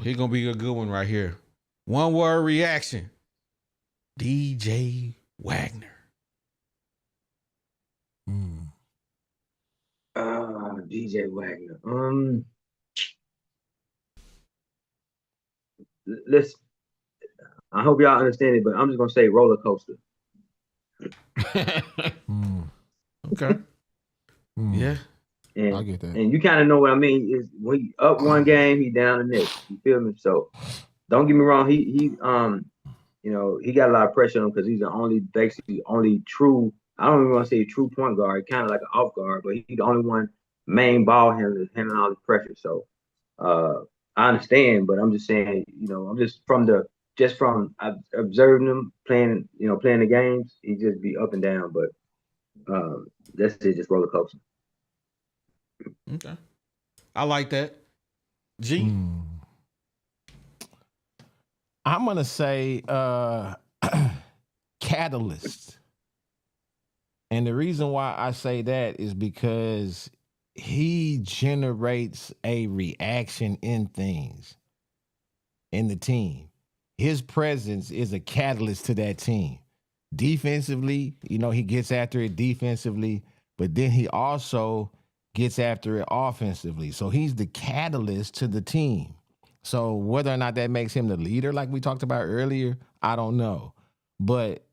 he's gonna be a good one right here. One word reaction. DJ Wagner. DJ Wagner. Let's. I hope y'all understand it, but I'm just gonna say roller coaster. Okay. Yeah. And I get that. and you kind of know what I mean. Is when he up one game, he down the next. You feel me? So don't get me wrong. He got a lot of pressure on him because he's basically only true. I don't even want to say true point guard, kind of like an off guard, but he's the only one main ball handler handling all the pressure. So I understand, but I'm just saying, I'm just from observing him playing, playing the games, he just be up and down. But that's it, just roller coaster. Okay. I like that. G. I'm gonna say catalyst. And the reason why I say that is because he generates a reaction in things in the team. His presence is a catalyst to that team. Defensively, he gets after it defensively, but then he also gets after it offensively. So he's the catalyst to the team. So whether or not that makes him the leader, like we talked about earlier, I don't know. But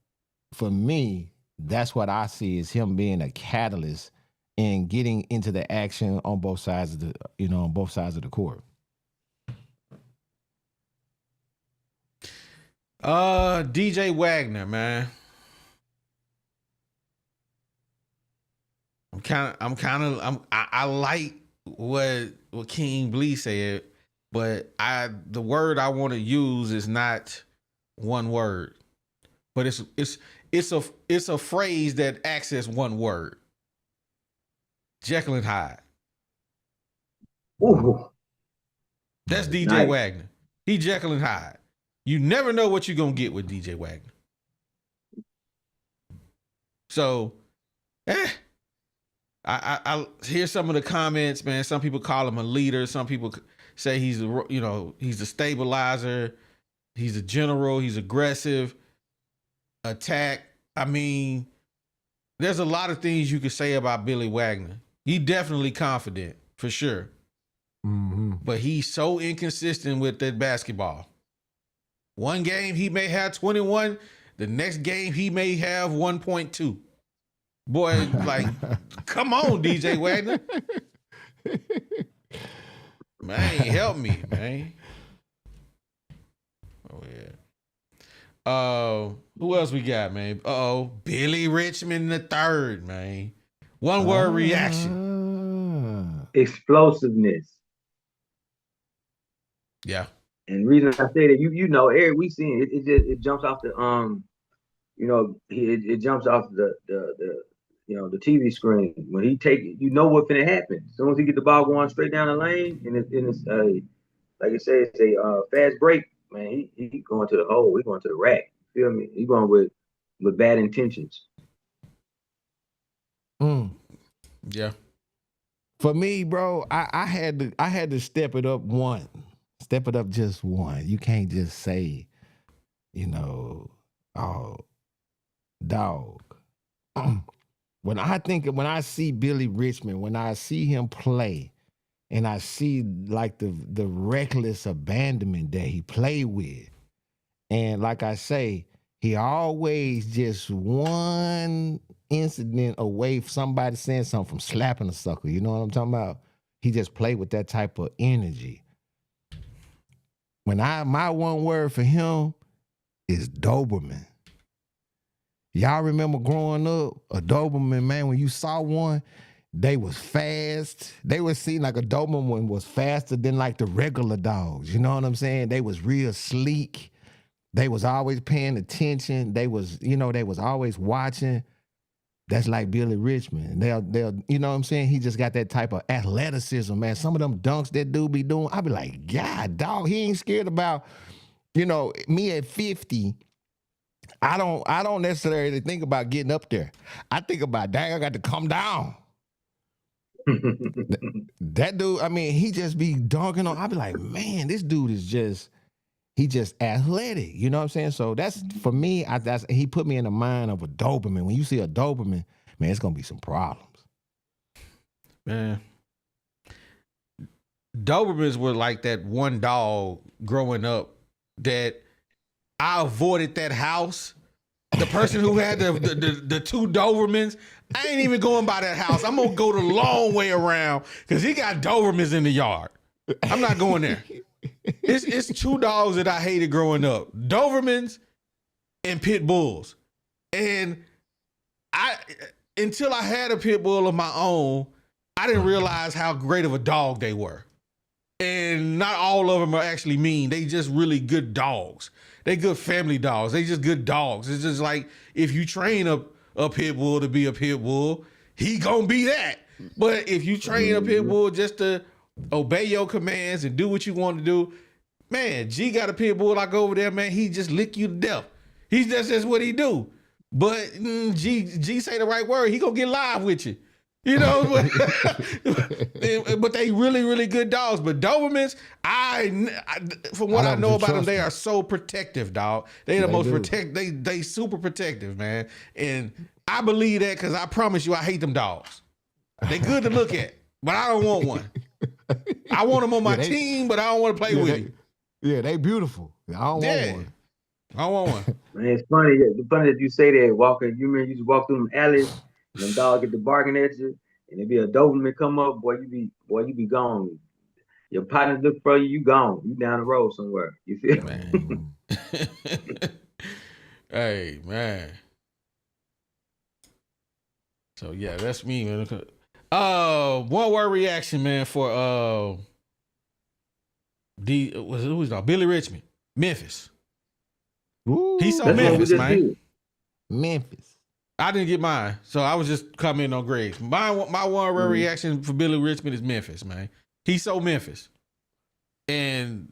for me, that's what I see is him being a catalyst and getting into the action on both sides of the court. DJ Wagner, man. I like what King Blee said, but the word I want to use is not one word, but it's a phrase that acts as one word. Jekyll and Hyde. Ooh, That's DJ nice. Wagner. He Jekyll and Hyde. You never know what you're gonna get with DJ Wagner. So, I hear some of the comments, man. Some people call him a leader. Some people say he's a stabilizer. He's a general. He's aggressive. Attack. I mean, there's a lot of things you could say about Billy Wagner. He definitely confident for sure, but he's so inconsistent with that basketball. One game he may have 21. The next game he may have 1.2. Boy, like, come on, DJ Wagner. Man, help me, man. Oh, yeah. Who else we got, man? Billy Richmond the third, man. One word reaction. Explosiveness. Yeah. And the reason I say that, you know, Eric, we seen it. It jumps off the you know, it jumps off the you know, the TV screen when he take it. You know what's gonna happen as soon as he get the ball going straight down the lane, and it's like I say, it's a fast break. Man, he going to the hole. He going to the rack. Feel me? He going with bad intentions. Yeah. For me, bro, I had to step it up one. Step it up just one. You can't just say, you know, oh, dog. When I see Billy Richmond, when I see him play, and I see like the reckless abandonment that he played with, and like I say, he always just one incident away from somebody saying something from slapping a sucker. You know what I'm talking about? He just played with that type of energy. My one word for him is Doberman. Y'all remember growing up, a Doberman, man, when you saw one, they was fast. They was seen like a Doberman was faster than like the regular dogs. You know what I'm saying? They was real sleek. They was always paying attention. They was always watching. That's like Billy Richmond. They'll, you know what I'm saying? He just got that type of athleticism, man. Some of them dunks that dude be doing, I be like, God, dog, he ain't scared about, you know, me at 50. I don't necessarily think about getting up there. I think about, dang, I got to come down. That dude, I mean, he just be dunking on. I be like, man, this dude is just athletic. You know what I'm saying? So that's, for me, he put me in the mind of a Doberman. When you see a Doberman, man, it's going to be some problems. Man. Dobermans were like that one dog growing up that I avoided that house. The person who had the two Dobermans, I ain't even going by that house. I'm going to go the long way around because he got Dobermans in the yard. I'm not going there. It's two dogs that I hated growing up. Dobermans and pit bulls. And until I had a pit bull of my own, I didn't realize how great of a dog they were. And not all of them are actually mean. They just really good dogs. They good family dogs. They just good dogs. It's just like if you train a pit bull to be a pit bull, he gonna be that. But if you train a pit bull just to obey your commands and do what you want to do, man, G got a pit bull like over there, man. He just lick you to death. He's just what he do. But G say the right word, he gonna get live with you. You know, but they really, really good dogs. But Dobermans, from what I know about them, they are so protective, dog. They the most protective. They super protective, man. And I believe that because I promise you, I hate them dogs. They good to look at, but I don't want one. I want them on my team, but I don't want to play with him. Yeah, they beautiful. I don't want one. I don't want one. Man, it's funny. It's funny that you say that, Walker. You remember you just walk through them alleys, and them dogs get to barking at you, and there be a Doberman come up, boy, you be gone. Your partner look for you, you gone. You down the road somewhere. You feel Man. Hey, man. So yeah, that's me, man. One word reaction, man, for who's that? Billy Richmond, Memphis. Ooh, He's so Memphis, man. Memphis. I didn't get mine, so I was just commenting on Greg's. My one word reaction for Billy Richmond is Memphis, man. He's so Memphis. And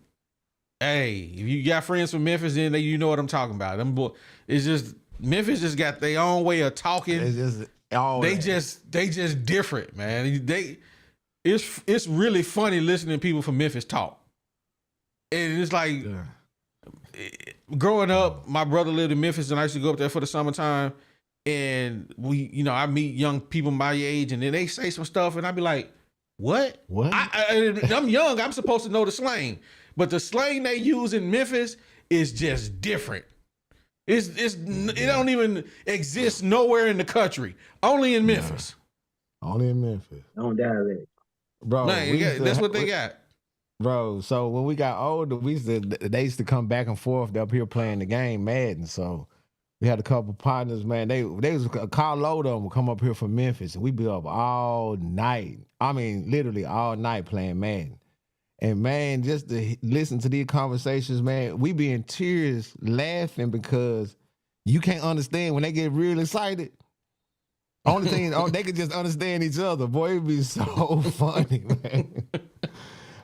hey, if you got friends from Memphis, then you know what I'm talking about. It's just Memphis just got their own way of talking. It's just they just different, man. It's really funny listening to people from Memphis talk. And it's like growing up, my brother lived in Memphis and I used to go up there for the summertime. And I meet young people my age and then they say some stuff and I be like, what? I'm young. I'm supposed to know the slang. But the slang they use in Memphis is just different. It don't even exist nowhere in the country. Only in Memphis. Only in Memphis. Don't dialect. Bro, man, that's what they got. Bro, so when we got older, they used to come back and forth up here playing the game Madden. So We had a couple partners, man. They was a carload of them would come up here from Memphis, and we be up all night. I mean, literally all night playing Madden. And man, just to listen to these conversations, man, we be in tears laughing because you can't understand when they get real excited. Only thing, they could just understand each other. Boy, it'd be so funny, man.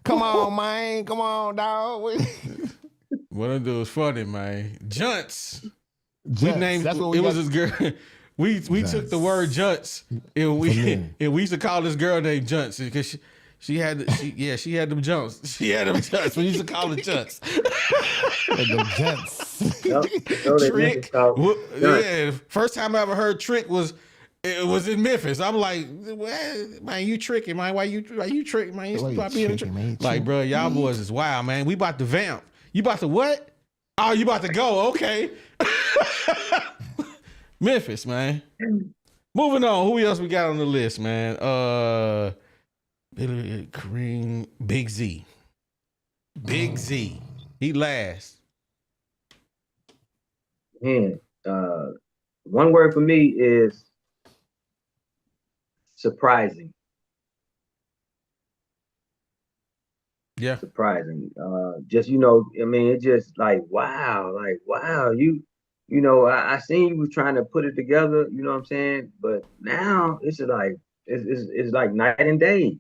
Come on, man. Come on, dog. One of those funny, man. Junts. Jets, We named that's what we it got. was this girl. We took the word Junts and we used to call this girl named Junts because she had them jumps. She had them Junts. We used to call her Junts. The Jets. Trick. Yeah. First time I ever heard Trick was in Memphis. I'm like, man, you tricking, man. Why you tricking, man? You stop being a trick. Like, bro, y'all boys is wild, man. We about to vamp. You about to what? Oh, you about to go? Okay. Memphis, man. Moving on. Who else we got on the list, man? Kareem, Big Z. Big Z. He last. Man, one word for me is surprising. Yeah. Surprising. Just, I mean, it's just like wow, I seen you was trying to put it together, you know what I'm saying? But now it's just like it's like night and day.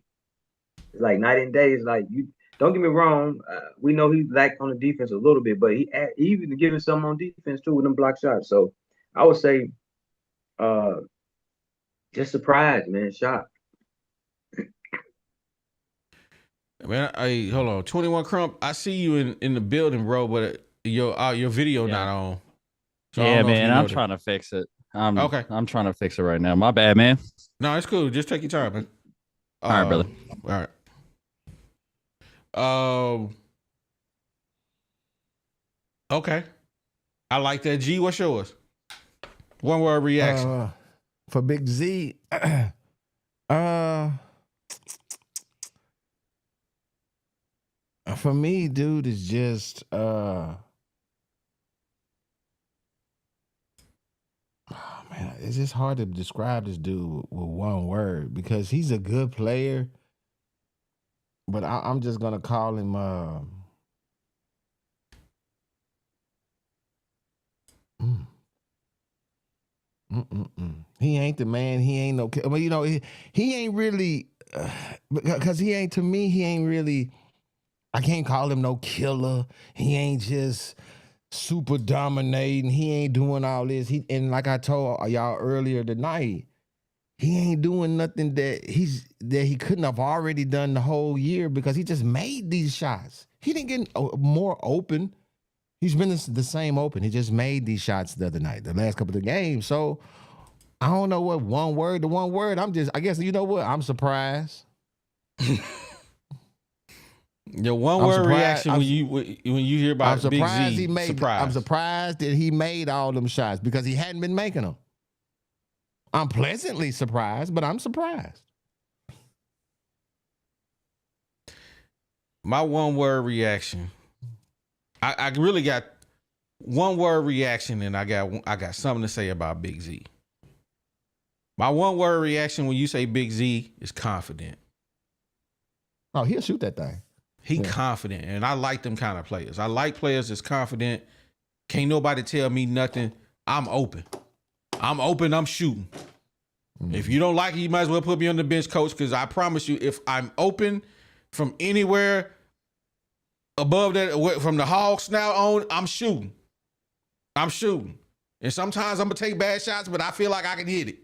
It's like night and day. It's like you don't get me wrong. We know he lacked on the defense a little bit, but he even giving some on defense too with them block shots. So I would say, just surprised, man, shocked. Man, hold on. 21 Crump, I see you in the building, bro, but your video not on. So yeah, man, I'm trying to fix it. Okay. I'm trying to fix it right now. My bad, man. No, it's cool. Just take your time, man. All right, brother. All right. Okay. I like that. G, what's yours? One word reaction. For Big Z, for me, dude, is just oh man, it's just hard to describe this dude with one word because he's a good player. But I'm just gonna call him He ain't the man. He ain't no. But he ain't really because he ain't to me. He ain't really. I can't call him no killer. He ain't just super dominating. He ain't doing all this. And like I told y'all earlier tonight, he ain't doing nothing that he couldn't have already done the whole year because he just made these shots. He didn't get more open. He's been the same open. He just made these shots the other night, the last couple of games. So I don't know what one word. The one word, I guess you know what? I'm surprised. Your one word reaction when you hear about Big Z. I'm surprised that he made all them shots because he hadn't been making them. I'm pleasantly surprised, but I'm surprised. My one word reaction. I really got one word reaction, and I got something to say about Big Z. My one word reaction when you say Big Z is confident. Oh, he'll shoot that thing. He confident, and I like them kind of players. I like players that's confident. Can't nobody tell me nothing. I'm open. I'm shooting. Mm-hmm. If you don't like it, you might as well put me on the bench, coach, because I promise you, if I'm open from anywhere above that, from the hog snout on, I'm shooting. And sometimes I'm going to take bad shots, but I feel like I can hit it.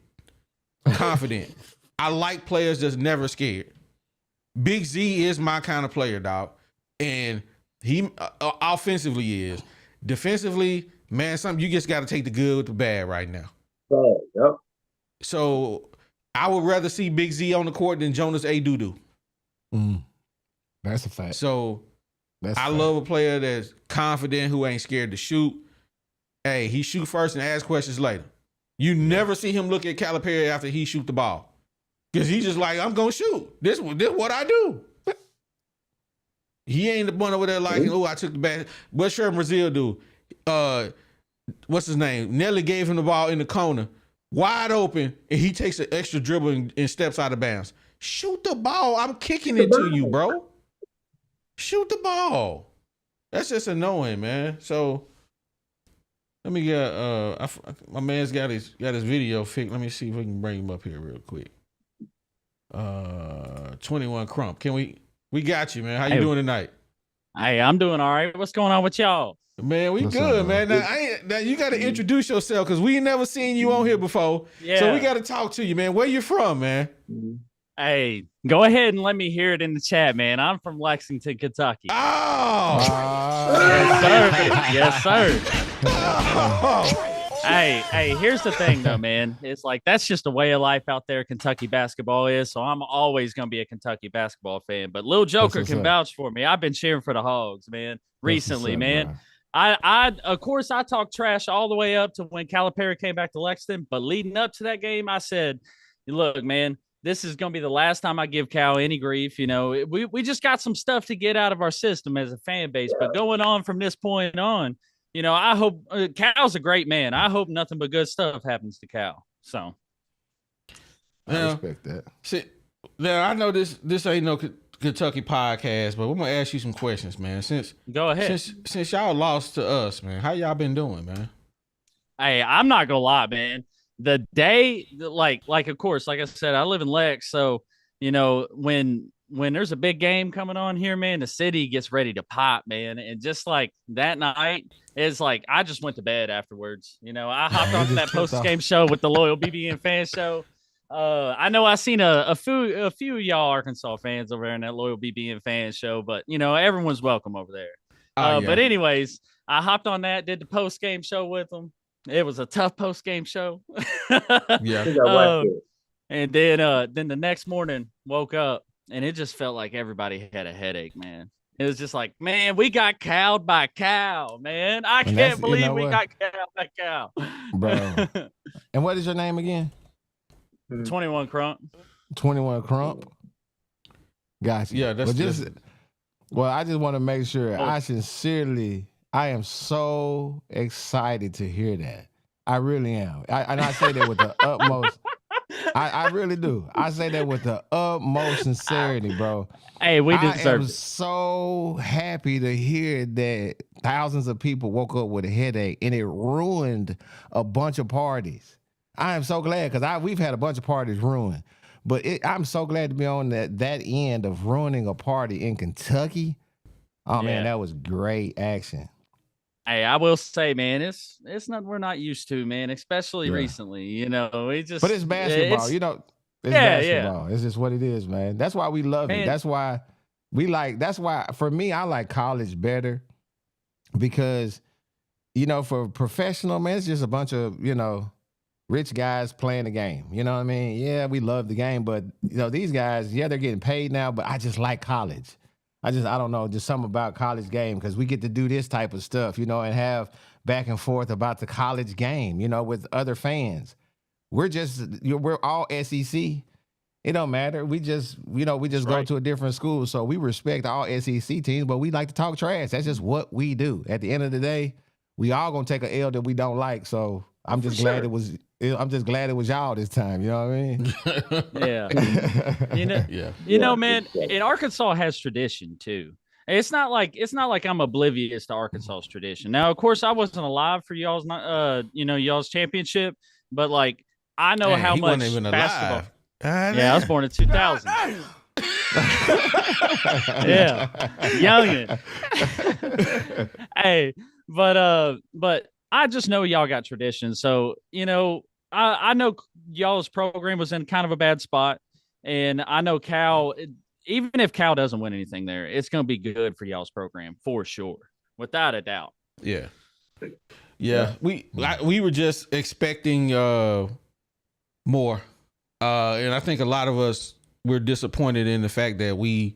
Confident. I like players that's never scared. Big Z is my kind of player, dog. And he offensively is. Defensively, man, you just got to take the good with the bad right now. Yep. So I would rather see Big Z on the court than Jonas A. Doodoo. That's a fact. So I love a player that's confident, who ain't scared to shoot. Hey, he shoot first and ask questions later. You never see him look at Calipari after he shoot the ball. Because he's just like, I'm going to shoot. This what I do. He ain't the one over there like, oh, I took the bad. What Sherman Brazil do? what's his name? Nelly gave him the ball in the corner, wide open, and he takes an extra dribble and steps out of bounds. Shoot the ball. I'm kicking it to you, bro. Shoot the ball. That's just annoying, man. So let me get my man's got his video fixed. Let me see if we can bring him up here real quick. 21 Crump. Can we got you, man. How you doing tonight? Hey, I'm doing all right. What's going on with y'all? Man, we What's good, up, man. Now you got to introduce yourself because we ain't never seen you on here before. Yeah. So we got to talk to you, man. Where you from, man? Hey, go ahead and let me hear it in the chat, man. I'm from Lexington, Kentucky. Oh, Yes, sir. Hey, here's the thing, though, man. It's like that's just a way of life out there. Kentucky basketball is, so I'm always gonna be a Kentucky basketball fan. But Lil Joker can vouch for me. I've been cheering for the Hogs, man. Recently, man. Bro. I of course I talked trash all the way up to when Calipari came back to Lexington, but leading up to that game, I said, "Look, man, this is going to be the last time I give Cal any grief. You know, we just got some stuff to get out of our system as a fan base. But going on from this point on, you know, I hope Cal's a great man. I hope nothing but good stuff happens to Cal. So, I respect that. See, now I know this ain't no Kentucky podcast, but we're gonna ask you some questions, man. go ahead. Since y'all lost to us, man, how y'all been doing, man? Hey, I'm not gonna lie, man. The day, like of course, like I said, I live in Lex, so you know when there's a big game coming on here, man, the city gets ready to pop, man. And just like that night, it's like I just went to bed afterwards. You know, I hopped on that post game show with the Loyal BBN Fan Show. I know I seen a few of y'all Arkansas fans over there in that Loyal BBN Fan Show, but you know everyone's welcome over there. Yeah. But anyways, I hopped on that, did the post game show with them. It was a tough post game show. Yeah. And then the next morning woke up and it just felt like everybody had a headache, man. It was just like, man, we got cowed by Cal, man. I can't believe we got cowed by Cal. Bro. And what is your name again? 21 Crump. 21 Crump. Gotcha. Yeah, that's well, I just want to make sure I am so excited to hear that. I really am. And I say that with the utmost. I really do. I say that with the utmost sincerity, bro. Hey, we deserve I am it. so happy to hear that thousands of people woke up with a headache and it ruined a bunch of parties. I am so glad because we've had a bunch of parties ruined. But I'm so glad to be on that end of ruining a party in Kentucky. Oh, man, that was great action. Hey, I will say, man, it's nothing we're not used to, man, especially recently. You know, but it's basketball, you know. It's basketball. It's just what it is, man. That's why we love it. That's why for me, I like college better because, you know, for professional, man, it's just a bunch of, you know, rich guys playing the game. You know what I mean? Yeah, we love the game, but, you know, these guys, they're getting paid now, but I just like college. I don't know, just something about college game because we get to do this type of stuff, you know, and have back and forth about the college game, you know, with other fans. We're all SEC. It don't matter. We just go to a different school. So we respect all SEC teams, but we like to talk trash. That's just what we do. At the end of the day, we all gonna take an L that we don't like. So I'm just glad it was y'all this time. You know what I mean? Yeah. You know, man, and Arkansas has tradition too. It's not like I'm oblivious to Arkansas's tradition. Now, of course, I wasn't alive for y'all's championship, but like I know how much basketball. Yeah, I was born in 2000. Yeah, youngin. Hey, but I just know y'all got tradition. So, you know, I know y'all's program was in kind of a bad spot. And I know Cal, even if Cal doesn't win anything there, it's going to be good for y'all's program for sure. Without a doubt. Yeah. We were just expecting more. And I think a lot of us, we're disappointed in the fact that we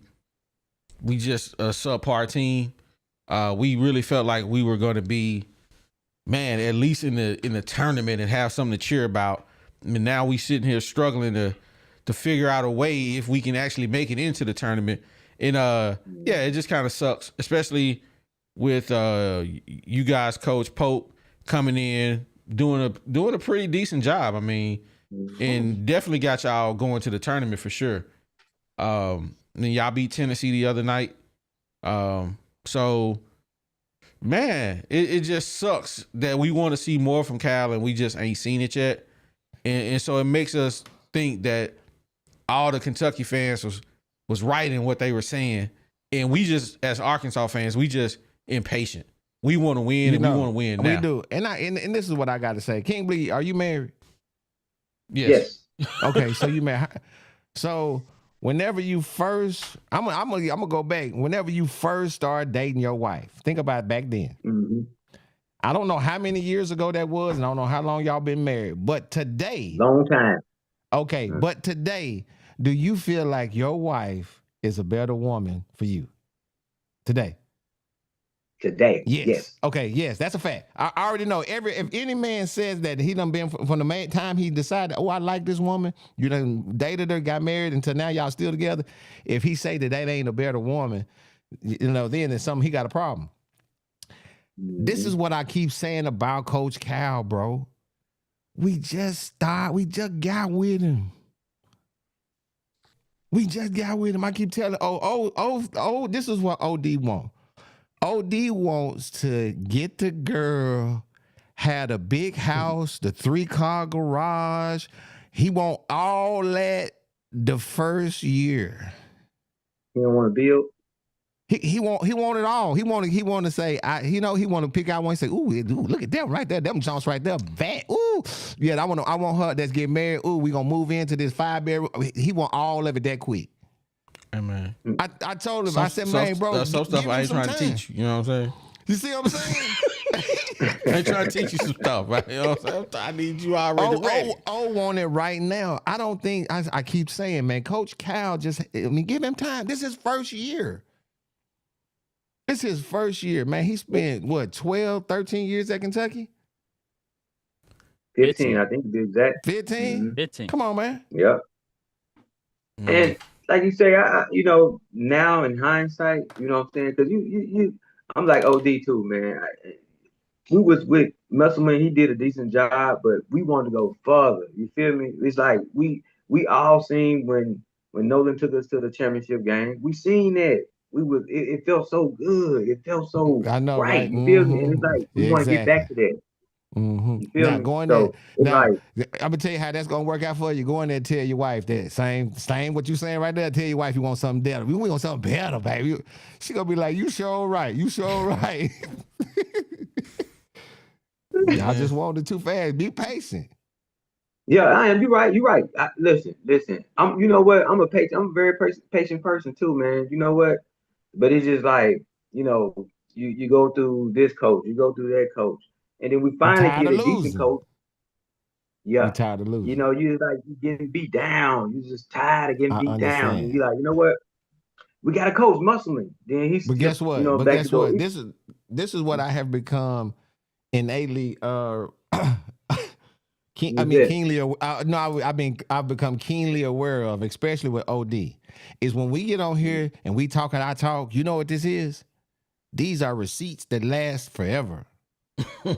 just a subpar team. We really felt like we were going to be, man, at least in the tournament and have something to cheer about. I mean, now we sitting here struggling to figure out a way if we can actually make it into the tournament. And it just kind of sucks, especially with you guys, Coach Pope, coming in, doing a pretty decent job. I mean, and definitely got y'all going to the tournament for sure. And then y'all beat Tennessee the other night. So man, it just sucks that we want to see more from Cal and we just ain't seen it yet. And so it makes us think that all the Kentucky fans was right in what they were saying. And we just, as Arkansas fans, we just impatient. We want to win, and we want to win now. We do. And this is what I got to say. King Bleed, are you married? Yes. Okay, so you married. So whenever you first, I'm gonna go back. Whenever you first start dating your wife, think about it back then. Mhm. I don't know how many years ago that was, and I don't know how long y'all been married. But today, Long time. okay, but today, do you feel like your wife is a better woman for you today? Today. Yes. Yes. Okay. Yes, that's a fact. I already know. If any man says that he done been from the time he decided, oh, I like this woman, you done dated her, got married, until now y'all still together. If he say that ain't a better woman, then it's something he got a problem. This is what I keep saying about Coach Cal, bro. We just got with him. I keep telling, this is what OD want. OD wants to get the girl, had a big house, the 3-car garage. He want all that the first year. You don't want to build? He want it all. He want to say, he want to pick out one and say, ooh, look at them right there. Them Jones right there. Bad. Ooh. Yeah, I want her that's getting married. Ooh, we gonna move into this 5-bedroom. He want all of it that quick. Hey, man. I told him, I said, man, bro, some stuff I ain't trying to teach you. You know what I'm saying? You see what I'm saying? I ain't trying to teach you some stuff, right? You know what I'm saying? I need you already ready. Want it right now. I don't think, I keep saying, man, Coach Cal give him time. This is his first year. It's his first year, man. He spent, 12, 13 years at Kentucky? 15, I think to be exact. 15? 15. Come on, man. Yep. And like you say, I now in hindsight, you know what I'm saying? Because I'm like OD too, man. We was with Musselman, he did a decent job, but we wanted to go further. You feel me? It's like we all seen when Nolan took us to the championship game. We seen that. It felt so good. It felt so I know, right? You feel me? And it's like we want to get back to that. Mm-hmm. You feel now, me? Going so there, now, like, I'm gonna tell you how that's gonna work out for you. Go in there and tell your wife that same what you saying right there. Tell your wife you want something better. We want something better, baby. She gonna be like, you sure right. You sure right. Y'all just wanted too fast. Be patient. Yeah, I am. You're right. You're right. Listen. You know what? I'm a very patient person too, man. You know what? But it's just like, you go through this coach, you go through that coach, and then we finally get a decent coach. Yeah, you tired of losing. You like you getting beat down. You just tired of getting beat down. And you're like, you know what? We got a coach, Musselman. Then he's. But guess what? This is what I have become innately. Keenly. I've become keenly aware of, especially with OD, is when we get on here and we talk and I talk. You know what this is? These are receipts that last forever. You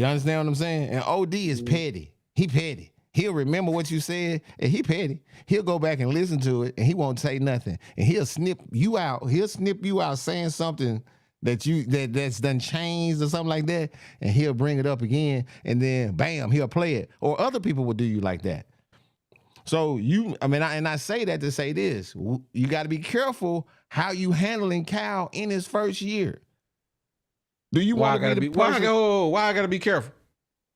understand what I'm saying? And OD is petty. He petty. He'll remember what you said, and he petty. He'll go back and listen to it, and he won't say nothing. And he'll snip you out. He'll snip you out saying something that's done changed or something like that, and he'll bring it up again, and then bam, he'll play it. Or other people will do you like that. So I say that to say this: you got to be careful how you handling Cal in his first year. Do you want to be the person? Why I gotta be careful?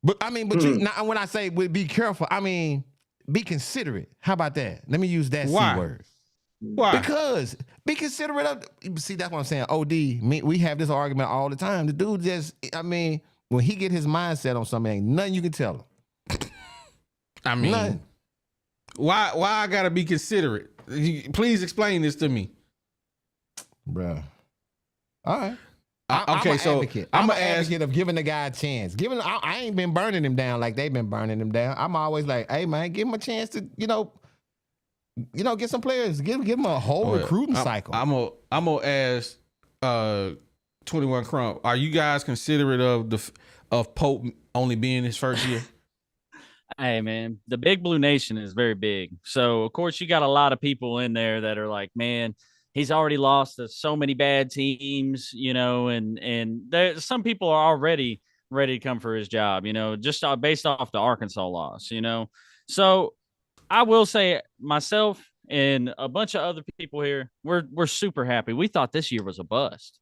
But when I say be careful, I mean be considerate. How about that? Let me use that C word. Why? Because be considerate of. See, that's what I'm saying. OD, we have this argument all the time. The dude when he get his mindset on something, ain't nothing you can tell him. Nothing. Why I gotta be considerate? Please explain this to me, bruh. All right. I'm an advocate of giving the guy a chance. I ain't been burning him down like they've been burning him down. I'm always like, hey man, give him a chance to, get some players. Give him a whole recruiting cycle. I'm gonna ask 21 Crump, are you guys considerate of Pope only being his first year? Hey man, the Big Blue Nation is very big. So of course you got a lot of people in there that are like, man, he's already lost to so many bad teams, and there some people are already ready to come for his job, just based off the Arkansas loss. So I will say myself and a bunch of other people here, we're super happy. We thought this year was a bust,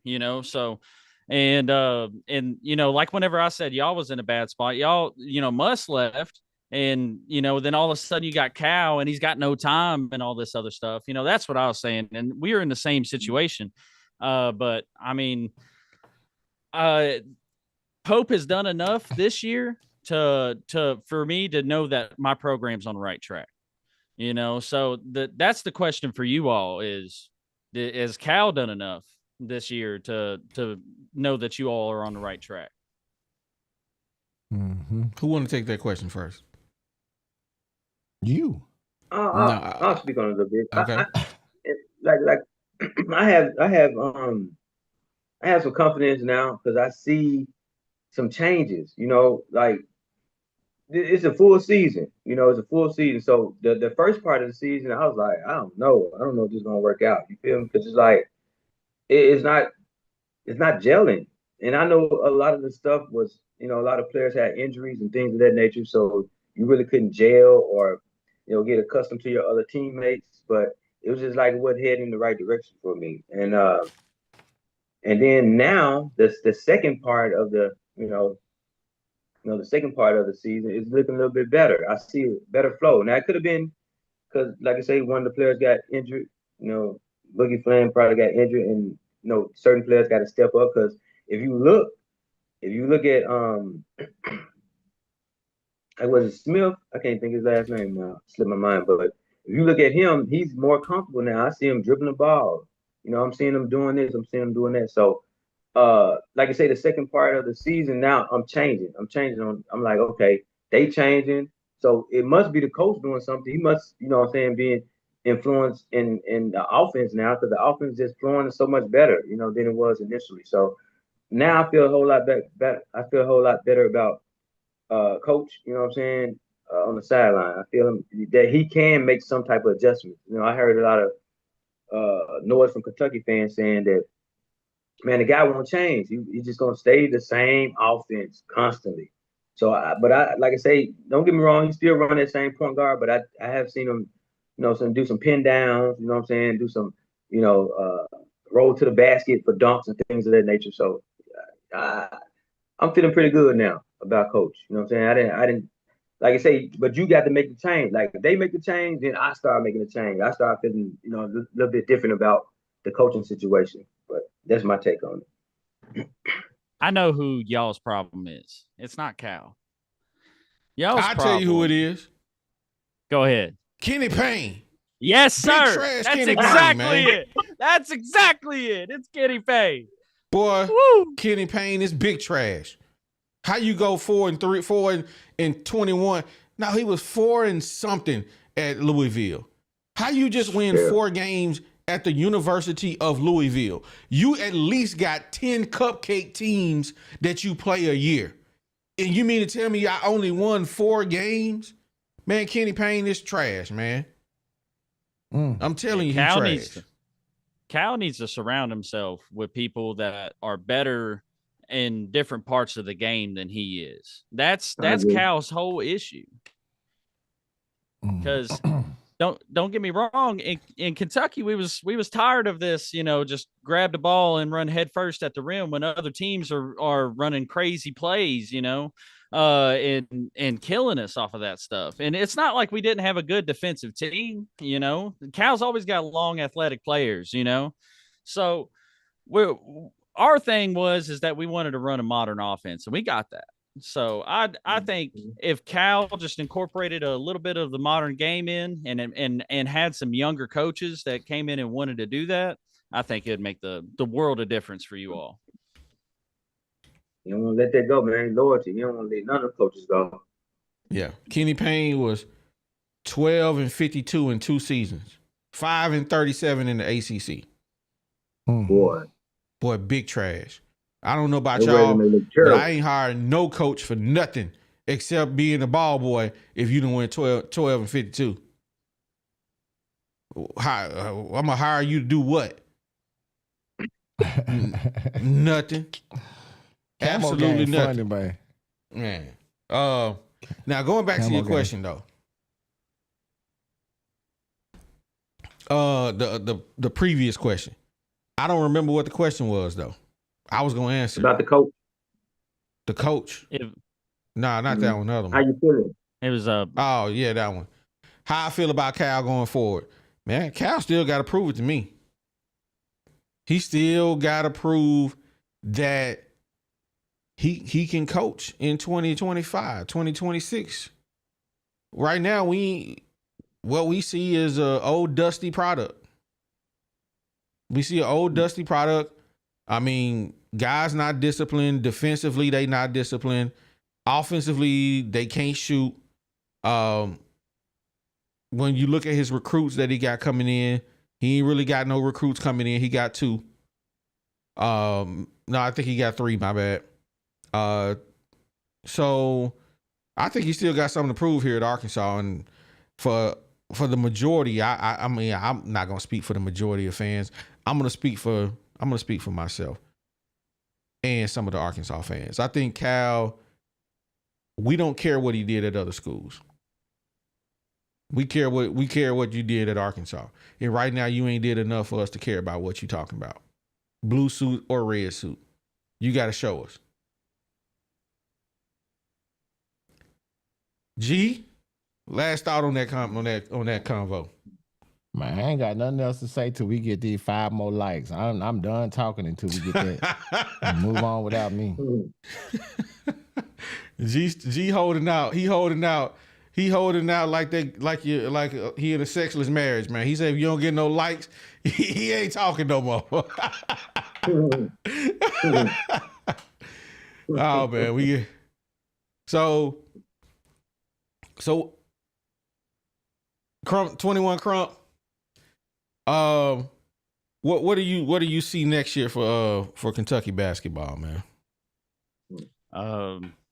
so and like whenever I said y'all was in a bad spot, y'all, Muss left, and then all of a sudden you got Cal and he's got no time and all this other stuff. That's what I was saying. And we were in the same situation. But I mean, Pope has done enough this year to for me to know that my program's on the right track. So that's the question for you all is Cal done enough this year to know that you all are on the right track? Mm-hmm. Who want to take that question first? You. I'll speak on it a little bit. Okay. Like I have some confidence now because I see some changes. Like it's a full season. It's a full season. So the first part of the season, I was like, I don't know if this is gonna work out. You feel me? Because it's like it's not gelling. And I know a lot of the stuff was, a lot of players had injuries and things of that nature, so you really couldn't gel or get accustomed to your other teammates. But it was just like it wasn't heading in the right direction for me. And then now the second part of the second part of the season is looking a little bit better. I see a better flow. Now it could have been because, like I say, one of the players got injured. Boogie Flynn probably got injured, and certain players got to step up. Because if you look at I was it Smith. I can't think his last name now. Slipped my mind. But if you look at him, he's more comfortable now. I see him dribbling the ball. I'm seeing him doing this. I'm seeing him doing that. So, like I say, the second part of the season now, I'm changing. I'm like, okay, they changing. So it must be the coach doing something. He must, being influenced in the offense now because the offense is just flowing so much better, than it was initially. So now I feel a whole lot better. I feel a whole lot better about coach, on the sideline. I feel that he can make some type of adjustment. I heard a lot of noise from Kentucky fans saying that, man, the guy won't change. He's just gonna stay the same offense constantly. So, but like I say, don't get me wrong, he still run that same point guard, but I have seen him, do some pin downs, do some, roll to the basket for dunks and things of that nature. So, I'm feeling pretty good now about coach. I didn't like I say, but you got to make the change. Like if they make the change, then I start making the change. I start feeling, a little bit different about the coaching situation. But that's my take on it. I know who y'all's problem is. It's not Cal. I'll tell you who it is. Go ahead. Kenny Payne. Yes, Big sir. trash That's Kenny exactly Payne, man. it. That's exactly it. It's Kenny Payne. Boy, Woo. Kenny Payne is big trash. How you go 4 and 21? No, he was 4 and something at Louisville. How you just win 4 games at the University of Louisville? You at least got 10 cupcake teams that you play a year. And you mean to tell me I only won 4 games? Man, Kenny Payne is trash, man. I'm telling you, he's trash. Cal needs to surround himself with people that are better in different parts of the game than he is. That's Cal's whole issue. Because don't get me wrong, in Kentucky we was tired of this, just grab the ball and run head first at the rim when other teams are running crazy plays, and killing us off of that stuff. And it's not like we didn't have a good defensive team, Cal's always got long athletic players, So our thing is that we wanted to run a modern offense, and we got that. So I think if Cal just incorporated a little bit of the modern game in and had some younger coaches that came in and wanted to do that, I think it'd make the world of difference for you all. You don't want to let that go, man. Loyalty. You don't want to let none of the coaches go. Yeah. Kenny Payne was 12 and 52 in 2 seasons, 5 and 37 in the ACC. Boy, Boy, big trash. I don't know about Their y'all, resume look but terrible. I ain't hiring no coach for nothing except being a ball boy if you done win 12 and 52. I'm going to hire you to do what? Nothing. Camo Absolutely game nothing. funny, man. Man. Now, going back to Camo your game. question, though. The previous question. I don't remember what the question was, though. I was going to answer. About the coach. The coach? Nah, not that one. Another How one. you feeling? It was Oh, yeah, that one. How I feel about Cal going forward. Man, Cal still got to prove it to me. He still got to prove that he can coach in 2025, 2026. Right now, what we see is an old dusty product. We see an old dusty product. I mean, guys not disciplined. Defensively, they not disciplined. Offensively, they can't shoot. When you look at his recruits that he got coming in, he ain't really got no recruits coming in. He got 2. No, I think he got 3, my bad. So I think he still got something to prove here at Arkansas. And for the majority, I mean, I'm not gonna speak for the majority of fans. I'm gonna speak for myself and some of the Arkansas fans. I think Cal, we don't care what he did at other schools. We care what you did at Arkansas. And right now you ain't did enough for us to care about what you talking about. Blue suit or red suit. You got to show us. G, last thought on that convo. Man, I ain't got nothing else to say till we get these 5 more likes. I'm done talking until we get that. And move on without me. G holding out. He holding out. He holding out like he in a sexless marriage, man. He said if you don't get no likes, he ain't talking no more. Oh man, so Crump 21 Crump. What do you see next year for Kentucky basketball, man?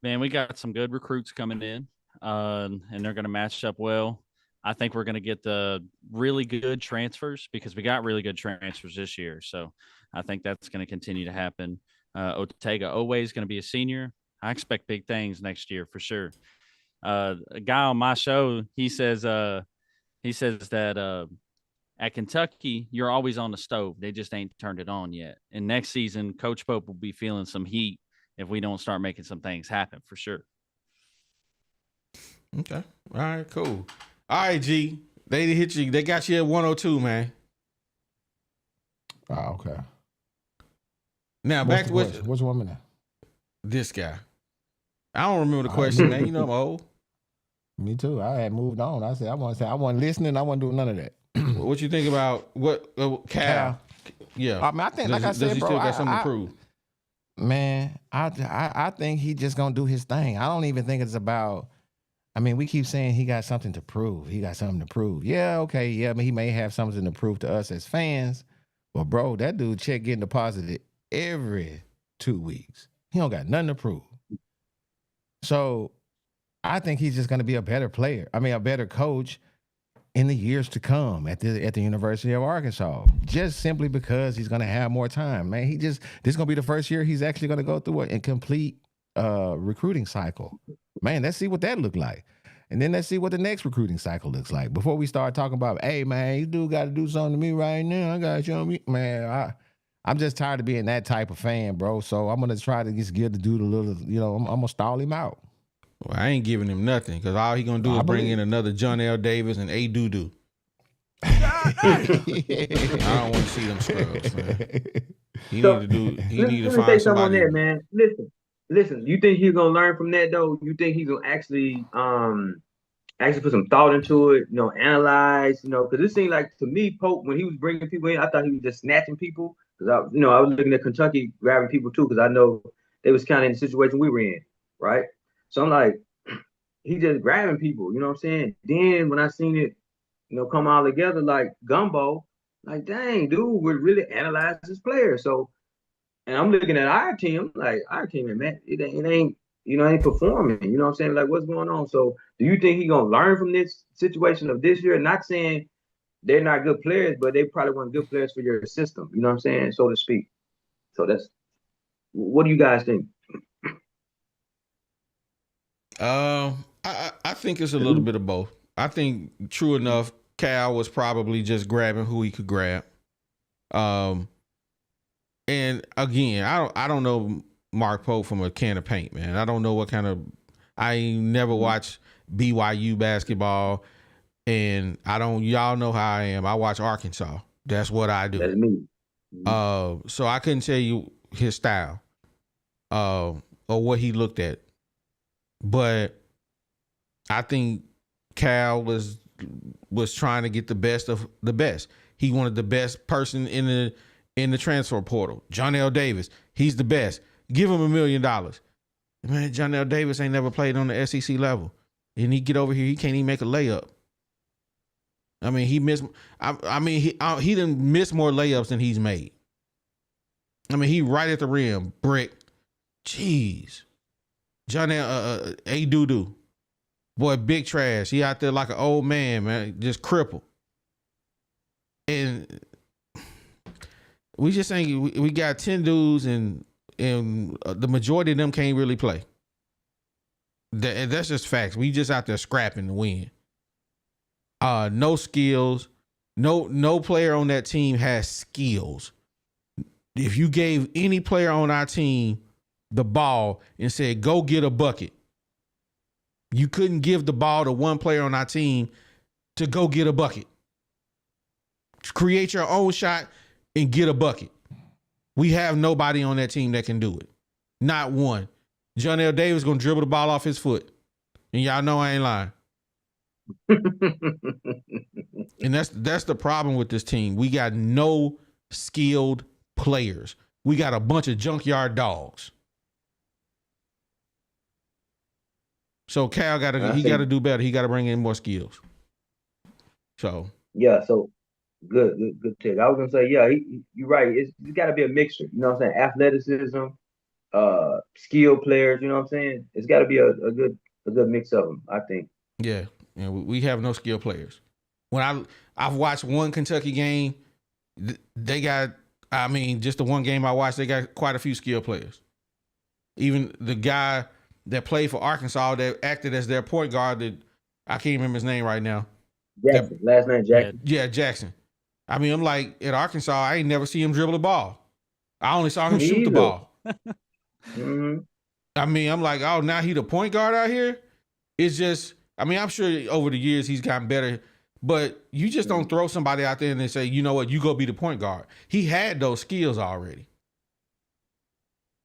Man, we got some good recruits coming in, and they're going to match up well. I think we're going to get the really good transfers because we got really good transfers this year. So I think that's going to continue to happen. Otega Owe is going to be a senior. I expect big things next year for sure. A guy on my show, he says that at Kentucky, you're always on the stove. They just ain't turned it on yet. And next season, Coach Pope will be feeling some heat if we don't start making some things happen for sure. Okay. All right, cool. All right, G. They hit you. They got you at 102, man. Oh, okay. Now, back to which woman now? This guy. I don't remember the question, man. You know I'm old. Me too. I had moved on. I wasn't listening. I wasn't doing none of that. What you think about what Cal? Yeah. I mean, I think, like I said, does he bro, still got something to prove? Man, I think he just gonna do his thing. I don't even think it's about. I mean, we keep saying he got something to prove. He got something to prove. Yeah, okay, yeah, but he may have something to prove to us as fans. But bro, that dude check getting deposited every 2 weeks. He don't got nothing to prove. So I think he's just gonna be a better player. I mean, a better coach in the years to come at the University of Arkansas, just simply because he's going to have more time, man. This is going to be the first year he's actually going to go through a complete recruiting cycle. Man, let's see what that look like. And then let's see what the next recruiting cycle looks like before we start talking about, hey, man, you do got to do something to me right now. I got to show me. Man, I'm just tired of being that type of fan, bro. So I'm going to try to just give the dude a little, I'm going to stall him out. Well, I ain't giving him nothing because all he gonna do is bring in another John L. Davis and A. Doodoo. I don't want to see them scrubs, man. He need to find somebody. On that, man. Listen. You think he's gonna learn from that though? You think he's gonna actually put some thought into it? Analyze. Because it seemed like to me, Pope, when he was bringing people in, I thought he was just snatching people. Because I was looking at Kentucky grabbing people too, because I know they was kind of in the situation we were in, right? So I'm like, he just grabbing people, you know what I'm saying? Then when I seen it, come all together like gumbo, like, dang, dude, would really analyze this player. So And I'm looking at our team, like our team, and man, it ain't, ain't performing. You know what I'm saying? Like, what's going on? So, do you think he gonna learn from this situation of this year? Not saying they're not good players, but they probably weren't good players for your system. You know what I'm saying, so to speak. So that's what do you guys think? I think it's a little bit of both. I think true enough, Cal was probably just grabbing who he could grab. And again, I don't know Mark Pope from a can of paint, man. I don't know what kind of. I ain't never watched BYU basketball, and I don't. Y'all know how I am. I watch Arkansas. That's what I do. That's me. So I couldn't tell you his style, or what he looked at, but I think Cal was trying to get the best of the best. He wanted the best person in the transfer portal. John L. Davis, he's the best. Give him $1 million. Man, John L. Davis ain't never played on the SEC level, and he get over here, he can't even make a layup. I mean, he missed. He didn't miss more layups than he's made. I mean, he right at the rim, brick. Jeez, John L. A doo-doo. Boy, big trash. He out there like an old man, just crippled. And we just ain't. We got 10 dudes, and the majority of them can't really play. That's just facts. We just out there scrapping to win. No skills. No player on that team has skills. If you gave any player on our team the ball and said, go get a bucket, you couldn't give the ball to one player on our team to go get a bucket. Create your own shot and get a bucket. We have nobody on that team that can do it. Not one. John L. Davis going to dribble the ball off his foot. And y'all know I ain't lying. And that's the problem with this team. We got no skilled players. We got a bunch of junkyard dogs. So Cal got to do better. He got to bring in more skills. So yeah, so good take. I was gonna say, yeah, you're right. It's got to be a mixture. You know what I'm saying? Athleticism, skill players. You know what I'm saying? It's got to be a good mix of them. I think. Yeah, we have no skill players. When I've watched one Kentucky game, they got. I mean, just the one game I watched, they got quite a few skill players. Even the guy that played for Arkansas that acted as their point guard, that I can't remember his name right now. Jackson, last name Jackson. Yeah, Jackson. I mean, I'm like, at Arkansas, I ain't never see him dribble the ball. I only saw him shoot the ball. Mm-hmm. I mean, I'm like, oh, now he the point guard out here? It's just, I mean, I'm sure over the years he's gotten better, but you just don't throw somebody out there and they say, you know what, you go be the point guard. He had those skills already.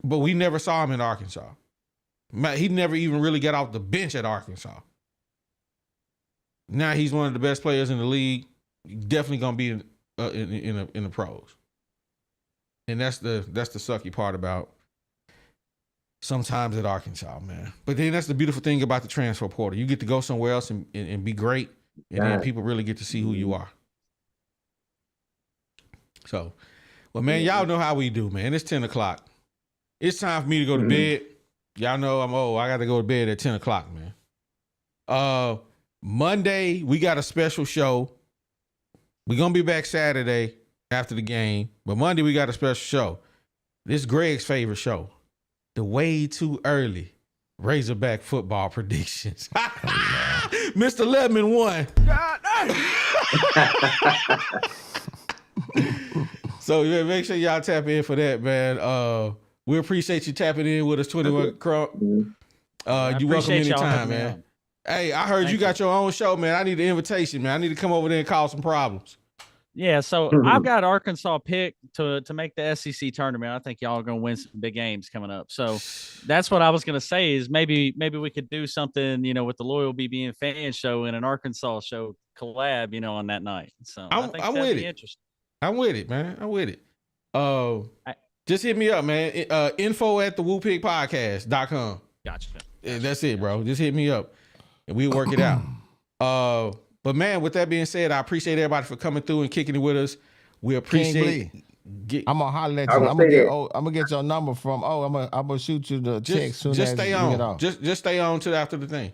But we never saw him in Arkansas. He never even really got off the bench at Arkansas. Now he's one of the best players in the league. Definitely gonna be in the pros. And that's the sucky part about sometimes at Arkansas, man. But then that's the beautiful thing about the transfer portal. You get to go somewhere else and be great, and then people really get to see who you are. So, well, man, y'all know how we do, man. It's 10 o'clock. It's time for me to go to bed. Y'all know I'm old. I got to go to bed at 10 o'clock, man. Monday, we got a special show. We're going to be back Saturday after the game. But Monday, we got a special show. This is Greg's favorite show. The Way Too Early Razorback football predictions. Mr. Ledman won. So yeah, make sure y'all tap in for that, man. We appreciate you tapping in with us, 21 Crump. You're welcome anytime, man. Hey, I heard you got your own show, man. I need an invitation, man. I need to come over there and cause some problems. Yeah, so I've got Arkansas picked to make the SEC tournament. I think y'all are going to win some big games coming up. So that's what I was going to say is maybe we could do something, with the Loyal BBN fan show and an Arkansas show collab, on that night. So I think that'd be interesting. I'm with it, man. I'm with it. Just hit me up, man. info@thewhoopigpodcast.com. Gotcha. That's it, bro. Just hit me up and we'll work it out. But man, with that being said, I appreciate everybody for coming through and kicking it with us. We appreciate I'm gonna holler at I you. was I'm gonna gonna say get. that. Oh, I'm gonna get your number from. Oh, I'm gonna shoot you the text soon just as stay we get off. on. Just stay on till after the thing,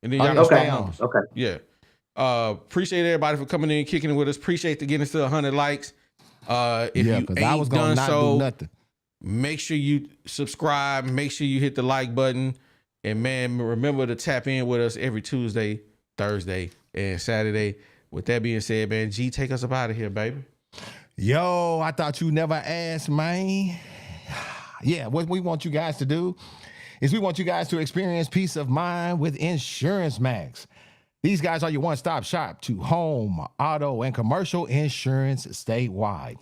and then Oh, y'all yeah, can stay stay on. on. Okay. Yeah. Appreciate everybody for coming in, kicking it with us. Appreciate to getting us to 100 likes. If Yeah, you because I was ain't gonna done not so, do nothing. make sure you subscribe. Make sure you hit the like button. And man, remember to tap in with us every Tuesday, Thursday, and Saturday. With that being said, man, G, take us up out of here, baby. Yo, I thought you never asked, man. Yeah, what we want you guys to do is we want you guys to experience peace of mind with Insurance Max. These guys are your one-stop shop to home, auto, and commercial insurance statewide.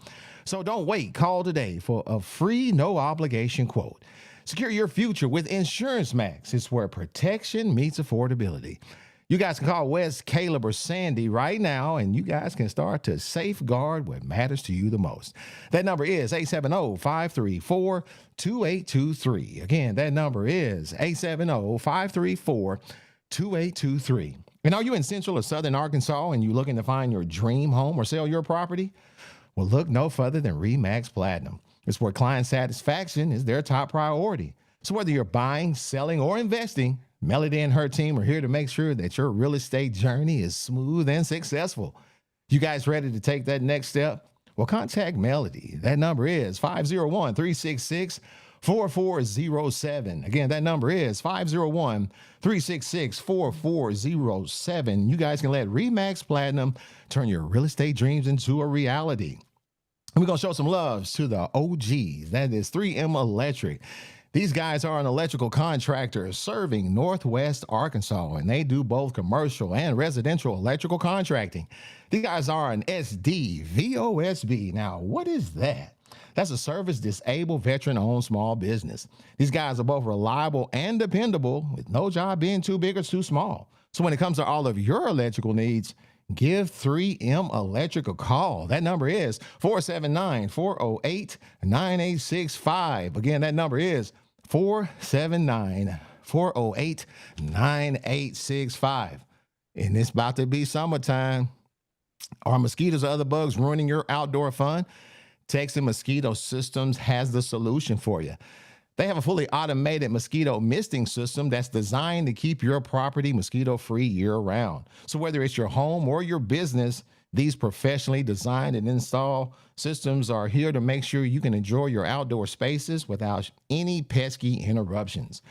So don't wait. Call today for a free, no-obligation quote. Secure your future with Insurance Max. It's where protection meets affordability. You guys can call Wes, Caleb, or Sandy right now, and you guys can start to safeguard what matters to you the most. That number is 870-534-2823. Again, that number is 870-534-2823. And are you in Central or Southern Arkansas and you looking to find your dream home or sell your property? Well, look no further than RE/MAX Platinum. It's where client satisfaction is their top priority. So whether you're buying, selling, or investing, Melody and her team are here to make sure that your real estate journey is smooth and successful. You guys ready to take that next step? Well, contact Melody. That number is 501-366-4407. Again, that number is 501-366-4407. You guys can let RE/MAX Platinum turn your real estate dreams into a reality. And we're going to show some loves to the OGs. That is 3M Electric. These guys are an electrical contractor serving Northwest Arkansas, and they do both commercial and residential electrical contracting. These guys are an SDVOSB. Now, what is that? That's a service-disabled, veteran-owned small business. These guys are both reliable and dependable, with no job being too big or too small. So when it comes to all of your electrical needs, give 3M Electric a call. That number is 479-408-9865. Again, that number is 479-408-9865. And it's about to be summertime. Are mosquitoes or other bugs ruining your outdoor fun? Texan Mosquito Systems has the solution for you. They have a fully automated mosquito misting system that's designed to keep your property mosquito-free year-round. So whether it's your home or your business, these professionally designed and installed systems are here to make sure you can enjoy your outdoor spaces without any pesky interruptions.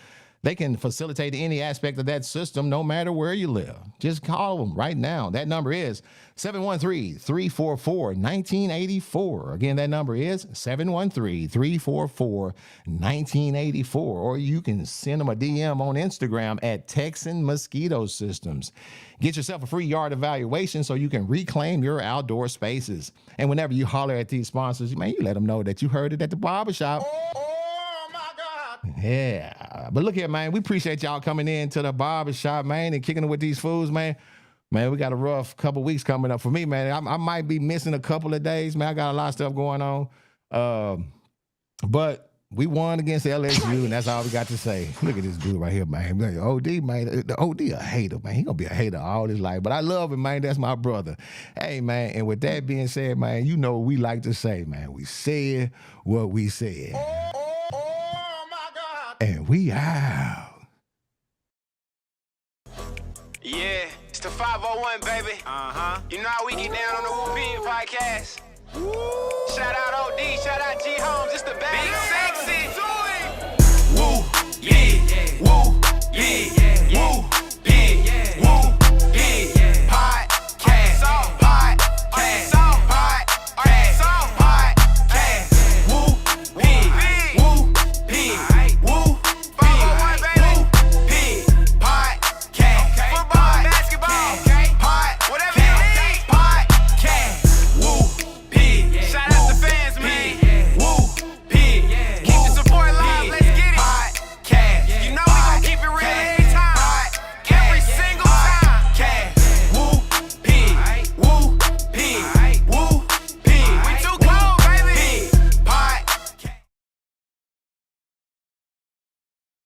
They can facilitate any aspect of that system no matter where you live. Just call them right now. That number is 713-344-1984. Again, that number is 713-344-1984. Or you can send them a DM on Instagram at Texan Mosquito Systems. Get yourself a free yard evaluation so you can reclaim your outdoor spaces. And whenever you holler at these sponsors, man, you let them know that you heard it at the barbershop. Yeah, but look here, man. We appreciate y'all coming in to the barbershop, man, and kicking it with these fools, man. Man, we got a rough couple weeks coming up for me, man. I might be missing a couple of days, man. I got a lot of stuff going on. But we won against LSU, and that's all we got to say. Look at this dude right here, man. OD, man. The OD a hater, man. He gonna be a hater all his life. But I love him, man. That's my brother. Hey, man, and with that being said, man, you know what we like to say, man. We said what we said. And we out. Yeah, it's the 501, baby. You know how we get down on the Whoopin' podcast. Shout out OD, shout out G Holmes, it's the bad. Big sexy.